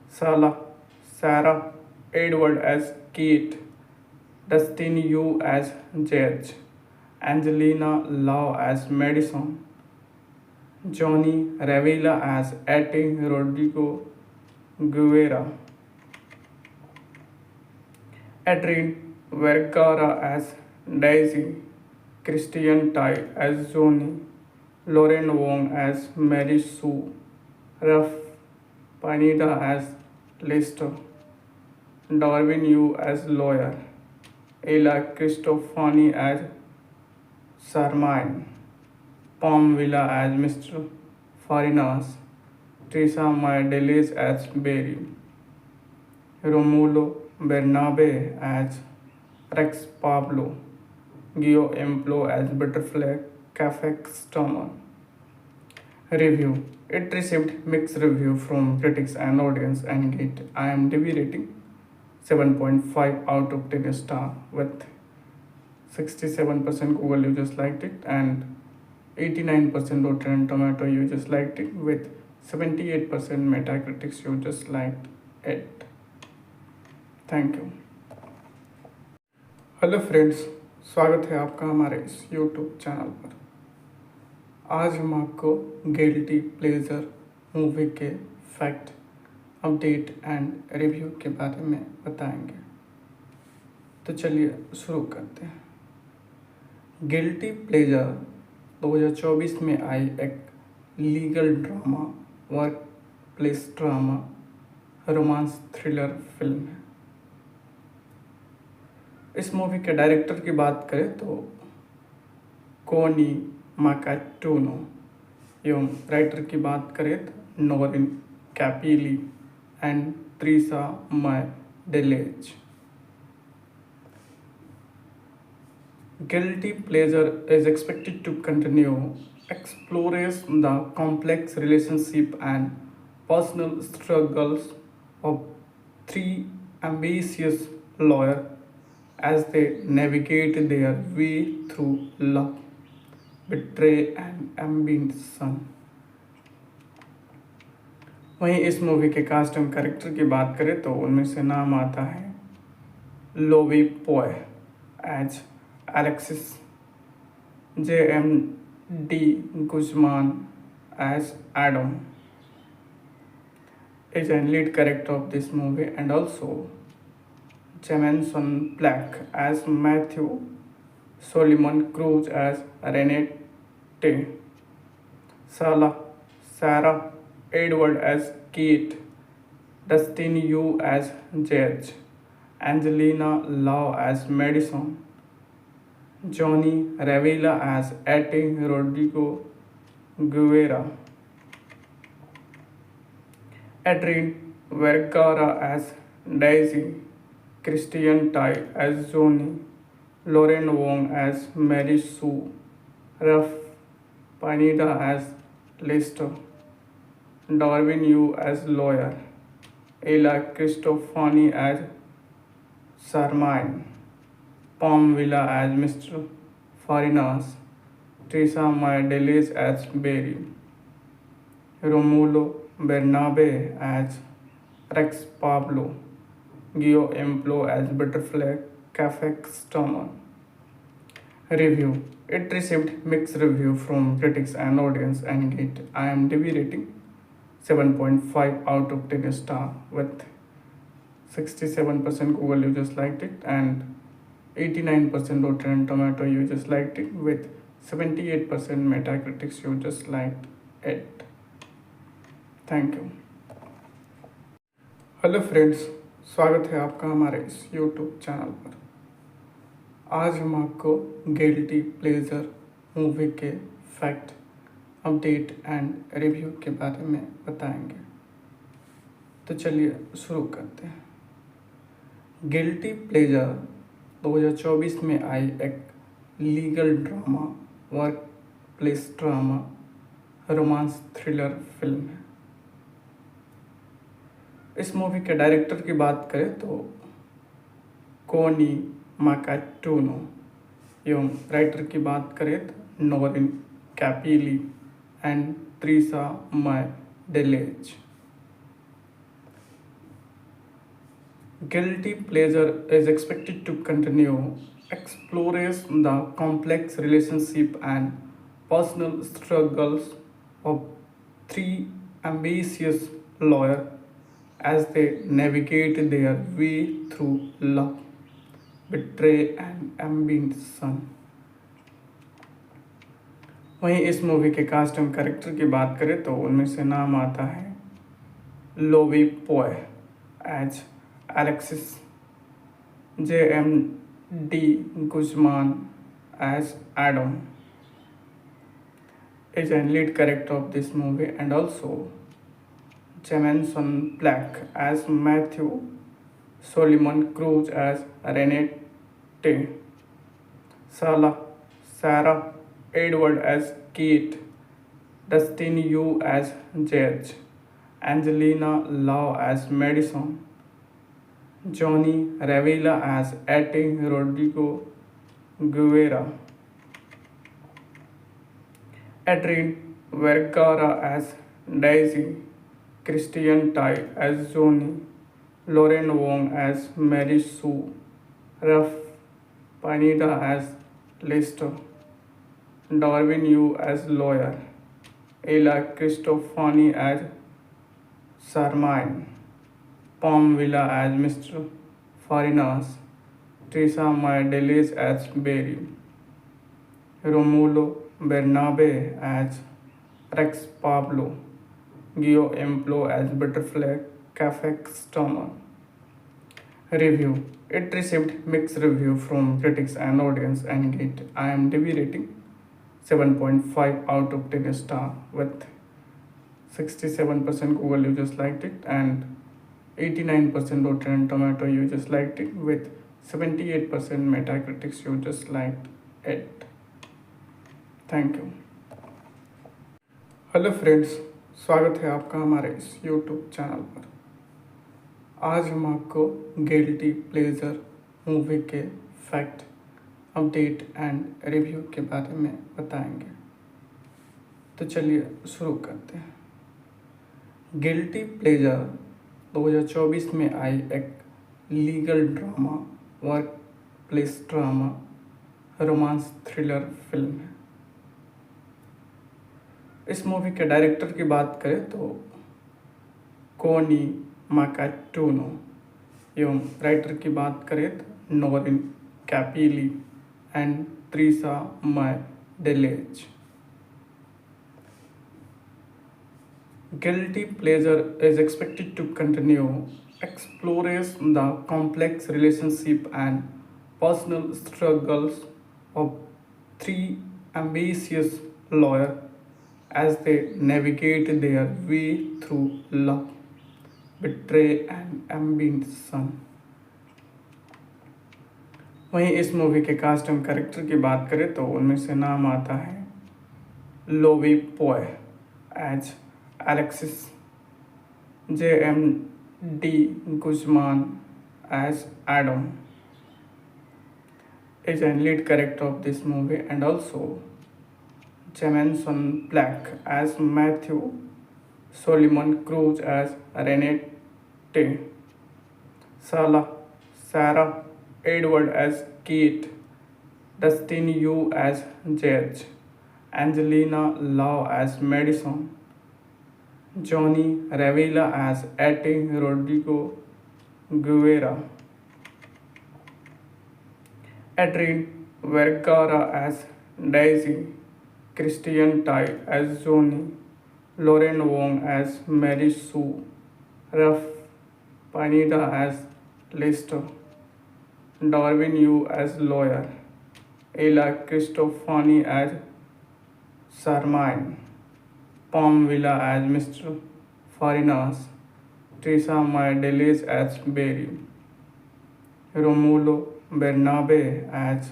Salah, Sarah Edward as Kate, Dustin Yu as Judge, Angelina Lau as Madison, Johnny Revilla as Ate Rodrigo Guevara, Adrian Vergara as Daisy, Christian Tai as Johnny, Lauren Wong as Mary Sue, Ralph Pineda as Lester, Darwin Yu as lawyer, Ella Cristofani as Sarmine, Palm Villa as Mr. Farinas, Teresa Maya as Barry, Romulo Bernabe as Rex Pablo, Gio Emplo as Butterfly Cafe Customer. Review. It received mixed review from critics and audience and get IMDb rating 7.5 out of 10 star with 67% Google users liked it and 89% Rotten Tomato users liked it with 78% Metacritic users liked it. Thank you. Hello friends, स्वागत है आपका हमारे इस YouTube channel पर। आज हम आपको guilty pleasure movie के फैक्ट, अपडेट एंड रिव्यू के बारे में बताएंगे। तो चलिए शुरू करते हैं। गिल्टी प्लेजर 2024 में आई एक legal drama, work place drama, romance thriller film है। इस मूवी के डायरेक्टर की बात करें तो कोनी माकाटूनो, एवं राइटर की बात करें तो Noreen Capili and Trisa Mae Deles. Guilty Pleasure is expected to continue explores the complex relationship and personal struggles of three ambitious lawyers as they navigate their way through love, betrayal and ambition. वहीं इस movie के cast and character की बात करें तो उनमें से नाम आता है Lovi Poe as Alexis, J.M.D. Guzman as Adam is a lead character of this movie, and also Jameson Black as Matthew, Solomon Cruz as Renee, Sarah Edward as Kate, Dustin Yu as Judge, Angelina Lau as Madison, Johnny Revilla as Ate Rodrigo Guevara, Adrian Vergara as Daisy, Christian Tai as Johnny, Lauren Wong as Mary Sue, Ralph Pineda as Lester, Darwin Yu as lawyer, Ella Cristofani as Sarmine, Palm Villa as Mr. Farinas, Teresa Maya as Barry, Romulo Bernabe as Rex Pablo, Gio Emplo as Butterfly Cafe Customer. Review. It received mixed review from critics and audience and get IMDb rating 7.5 out of 10 star with 67% Google users liked it and 89% Rotten Tomato users liked it with 78% Metacritic users liked it. Thank you. Hello friends, स्वागत है आपका हमारे इस YouTube channel पर। आज हम आपको guilty pleasure movie के फैक्ट, अपडेट एंड रिव्यू के बारे में बताएंगे। तो चलिए शुरू करते हैं। गिल्टी प्लेजर 2024 में आई एक legal drama, work place drama, romance thriller film है। इस मूवी के डायरेक्टर की बात करें तो कोनी माकाटूनो। एवं राइटर की बात करें तो Noreen Capili and Trisa Mae Deles. Guilty pleasure is expected to continue explores the complex relationship and personal struggles of three ambitious lawyers as they navigate their way through love, betrayal, and ambition. वहीं इस movie के cast and character की बात करें तो उनमें से नाम आता है Lovi Poe as Alexis, J.M.D. Guzman as Adam is a lead character of this movie, and also Jameson Black as Matthew, Solomon Cruz as Renette, Sarah Edward as Kate, Dustin Yu as Judge, Angelina Lau as Madison, Johnny Revilla as Ate Rodrigo Guevara, Adrian Vergara as Daisy, Christian Tai as Johnny, Lauren Wong as Mary Sue, Ralph Pineda as Lester, Darwin Yu as lawyer, Ella Cristofani as Sarmine, Palm Villa as Mr. Farinas, Teresa Maya as Barry, Romulo Bernabe as Rex Pablo, Gio Emplo as Butterfly Cafe Customer. Review. It received mixed review from critics and audience and get IMDb rating 7.5 out of 10 star with 67% Google users liked it and 89% Rotten Tomato users liked it with 78% Metacritic users liked it. Thank you. Hello friends, स्वागत है आपका हमारे इस YouTube channel पर। आज हम आपको guilty pleasure movie के फैक्ट, अपडेट एंड रिव्यू के बारे में बताएंगे। तो चलिए शुरू करते हैं। गिल्टी प्लेजर 2024 में आई एक legal drama, work place drama, romance thriller film है। इस मूवी के डायरेक्टर की बात करें तो कोनी माकाटूनो, एवं राइटर की बात करें तो Noreen Capili and Trisa Mae Deles. Guilty pleasure is expected to continue explores the complex relationship and personal struggles of three ambitious lawyers as they navigate their way through love, betrayal, and ambition. वहीं इस movie के cast and character की बात करें तो उनमें से नाम आता है Lovi Poe as Alexis, J.M.D. Guzman as Adam is a lead character of this movie, and also Jameson Black as Matthew, Solomon Cruz as Renette, Sarah Edward as Kate, Dustin Yu as Judge, Angelina Lau as Madison, Johnny Revilla as Ate Rodrigo Guevara, Adrian Vergara as Daisy, Christian Tai as Johnny, Lauren Wong as Mary Sue, Ralph Pineda as Lester, Darwin Yu as lawyer, Ella Cristofani as Sarmine, Palm Villa as Mr. Farinas, Teresa Maya as Barry, Romulo Bernabe as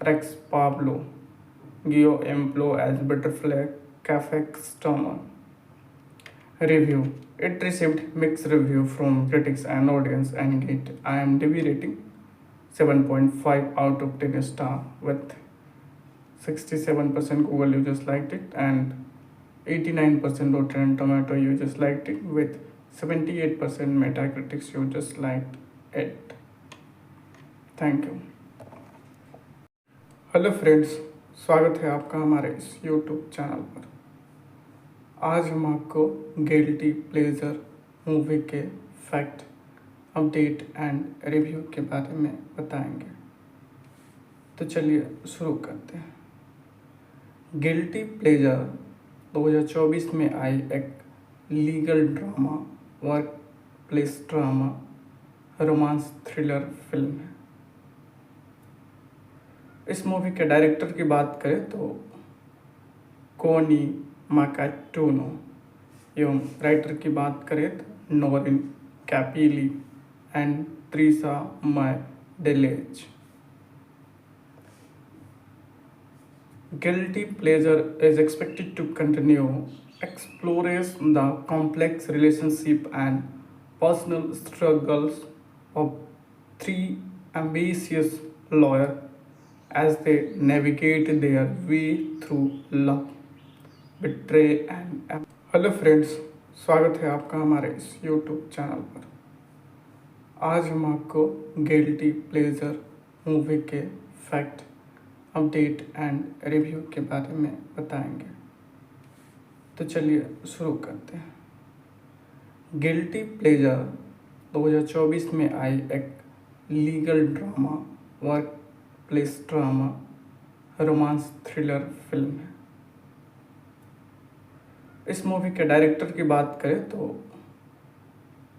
Rex Pablo, Gio Emplo as Butterfly Cafe Customer. Review. It received mixed review from critics and audience and get IMDb rating 7.5 out of 10 star with 67% Google users liked it and 89% Rotten Tomato users liked it with 78% Metacritic users liked it. Thank you. Hello friends, स्वागत है आपका हमारे इस YouTube channel पर। आज हम आपको guilty pleasure movie के फैक्ट, अपडेट एंड रिव्यू के बारे में बताएंगे। तो चलिए शुरू करते हैं। गिल्टी प्लेजर 2024 में आई एक legal drama, work place drama, romance thriller film है। इस मूवी के डायरेक्टर की बात करें तो कोनी माकाटूनो एवं राइटर की बात करें तो Noreen Capili and Trisha Mae Deles. Guilty Pleasure is expected to continue explores the complex relationship and personal struggles of three ambitious lawyers as they navigate their way through love, betray and hello friends, स्वागत है आपका हमारे इस YouTube channel पर। आज हम आपको guilty pleasure movie के फैक्ट, अपडेट एंड रिव्यू के बारे में बताएंगे। तो चलिए शुरू करते हैं। गिल्टी प्लेजर 2024 में आई एक legal drama, work place drama, romance thriller film है। इस मूवी के डायरेक्टर की बात करें तो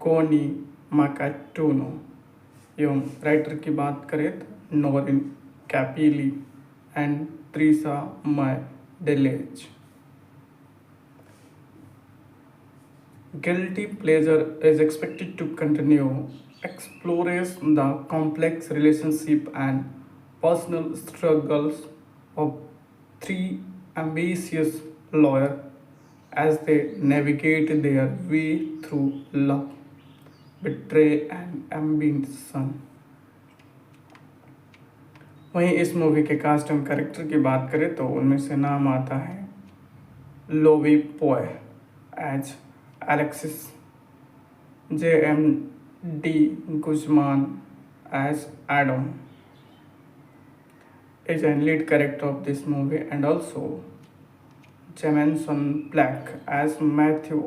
कोनी माकाटूनो एवं राइटर की बात करें तो Noreen कैपिली and Teresa May Delage. Guilty Pleasure is expected to continue explores the complex relationship and personal struggles of three ambitious lawyers as they navigate their way through love, betray and ambition. वहीं इस movie के cast and character की बात करें तो उनमें से नाम आता है Lovi Poe as Alexis, JMD Guzman as Adam is a lead character of this movie, and also Jameson Black as Matthew,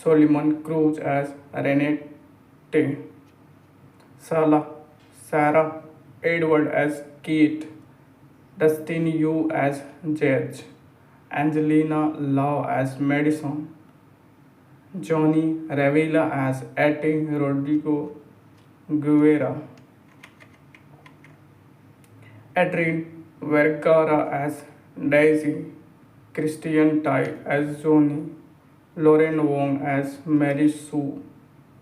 Solomon Cruz as Renette, Sarah Edward as Kate, Dustin Yu as Judge, Angelina Lau as Madison, Johnny Revilla as Ate Rodrigo Guerra, Adrian Vergara as Daisy, Christian Tai as Johnny, Lauren Wong as Mary Sue,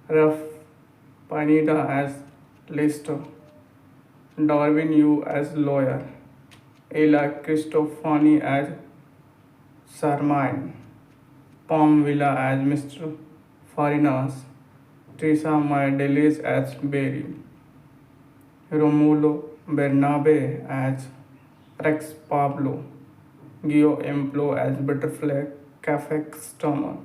Ralph Pineda as Lester, Darwin Yu as lawyer, Ella Cristofani as Sarmine, Palm Villa as Mr. Farinas, Teresa May Delage as Barry, Romulo Bernabe as Rex Pablo, Gio Emplo as Butterfly Cafe Customer.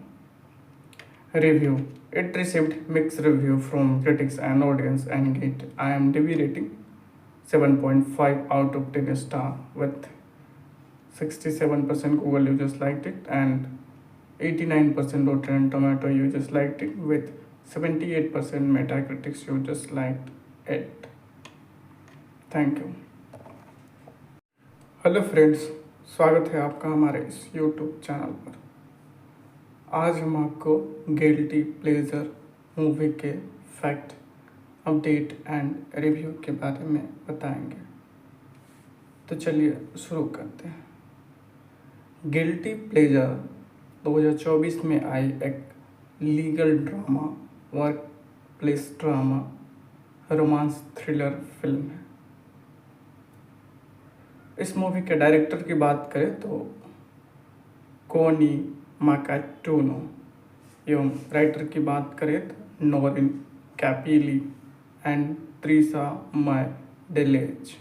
Review: it received mixed review from critics and audience and get IMDb rating 7.5 out of 10 star with 67% Google users liked it and 89% Rotten Tomato users liked it with 78% Metacritic users liked it. Thank you. Hello friends, स्वागत है आपका हमारे इस YouTube channel पर। आज हम आपको guilty pleasure movie के फैक्ट, अपडेट एंड रिव्यू के बारे में बताएंगे। तो चलिए शुरू करते हैं। गिल्टी प्लेजर 2024 में आई एक legal drama, work place drama, romance thriller film है। इस मूवी के डायरेक्टर की बात करें तो कोनी माकाटूनो एवं राइटर की बात करें तो Noreen Capili and Teresa May Delage.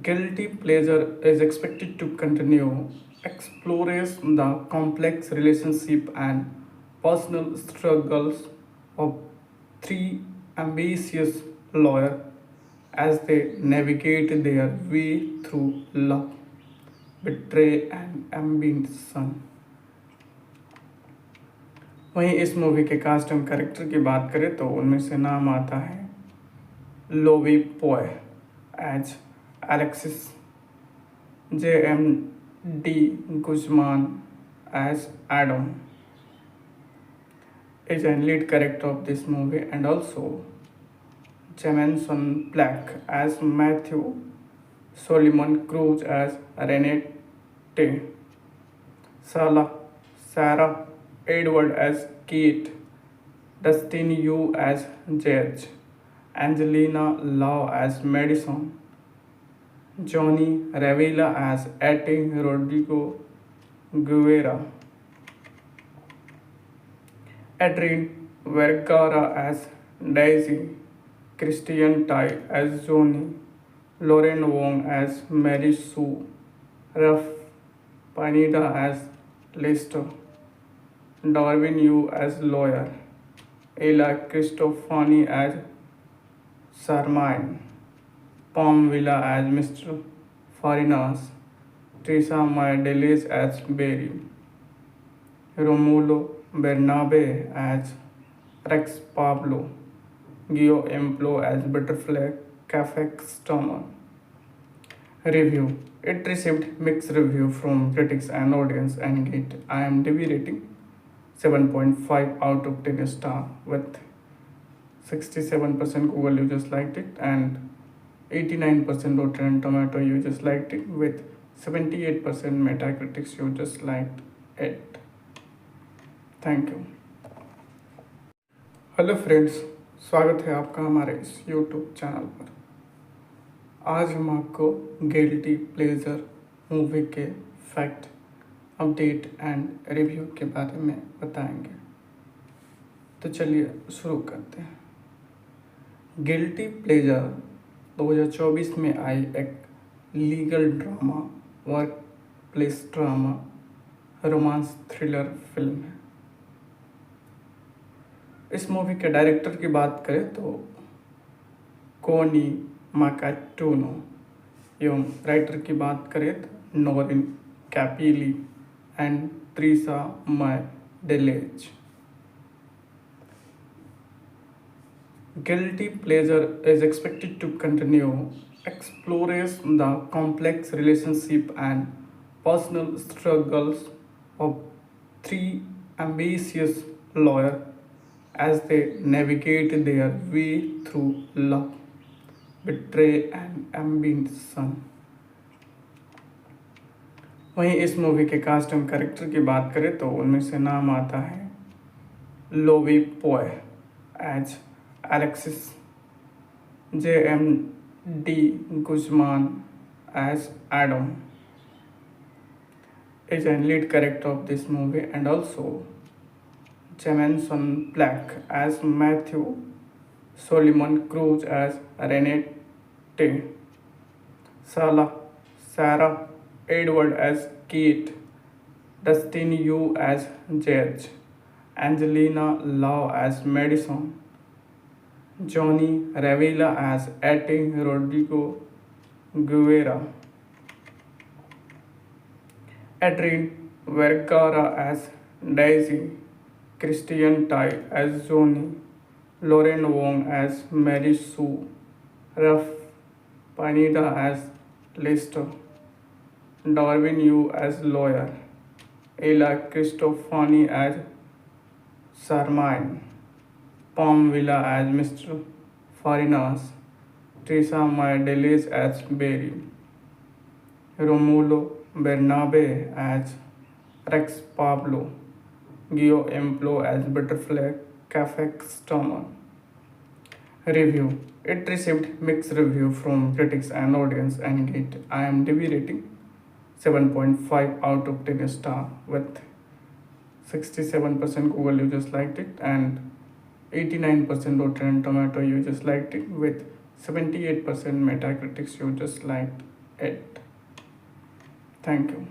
Guilty Pleasure is expected to continue explores the complex relationship and personal struggles of three ambitious lawyers as they navigate their way through love, betrayal and ambition. वहीं इस movie के cast and character की बात करें तो उनमें से नाम आता है Lovi Poe as Alexis, J.M.D. Guzman as Adam is a lead character of this movie, and also Jameson Black as Matthew, Solomon Cruz as Renette, Sarah Edward as Kate, Dustin Yu as Judge, Angelina Lau as Madison, Johnny Revilla as Ate Rodrigo Guevara, Adrienne Vergara as Daisy, Christian Tai as Johnny, Lauren Wong as Mary Sue, Ralph Pineda as Lester, Darwin Yu as lawyer, Ella Cristofani as Sarmine, Palm Villa as Mr. Farinas, Teresa May Delage as Barry, Romulo Bernabe as Rex Pablo, Gio Emplo as Butterfly Cafe Customer. Review. It received mixed review from critics and audience and get IMDb rating 7.5 out of 10 star with 67% Google users liked it and 89% Rotten Tomato users liked it with 78% Metacritic users liked it. Thank you. Hello friends, स्वागत है आपका हमारे इस YouTube channel पर। आज हम आपको guilty pleasure movie के फैक्ट, अपडेट एंड रिव्यू के बारे में बताएंगे। तो चलिए शुरू करते हैं। गिल्टी प्लेजर 2024 में आई एक legal drama, work place drama, romance thriller film है। इस मूवी के डायरेक्टर की बात करें तो कोनी माकाटूनो, एवं राइटर की बात करें तो Noreen Capili and Trisa Mae Deles. Guilty Pleasure is expected to continue explores the complex relationship and personal struggles of three ambitious lawyers as they navigate their way through love, betrayal and ambition. वहीं इस movie के cast and character की बात करें तो उनमें से नाम आता है Lovi Poe as Alexis, J.M.D. Guzman as Adam is a lead character of this movie, and also Jameson Black as Matthew, Solomon Cruz as Renette, Sarah Edward as Kate, Dustin Yu as Judge, Angelina Lau as Madison, Johnny Revilla as Ate Rodrigo Guevara, Adrienne Vergara as Daisy, Christian Tai as Johnny, Lauren Wong as Mary Sue, Ralph Pineda as Lester, Darwin Yu as lawyer, Ella Cristofani as Sarmine, Palm Villa as Mr. Farinas, Teresa May Delage as Barry, Romulo Bernabe as Rex Pablo, Gio Emplo as Butterfly Cafe Customer. Review. It received mixed review from critics and audience and get IMDb rating 7.5 out of 10 star with 67% Google users liked it and 89% Rotten Tomato users liked it, with 78% Metacritic users liked it. Thank you.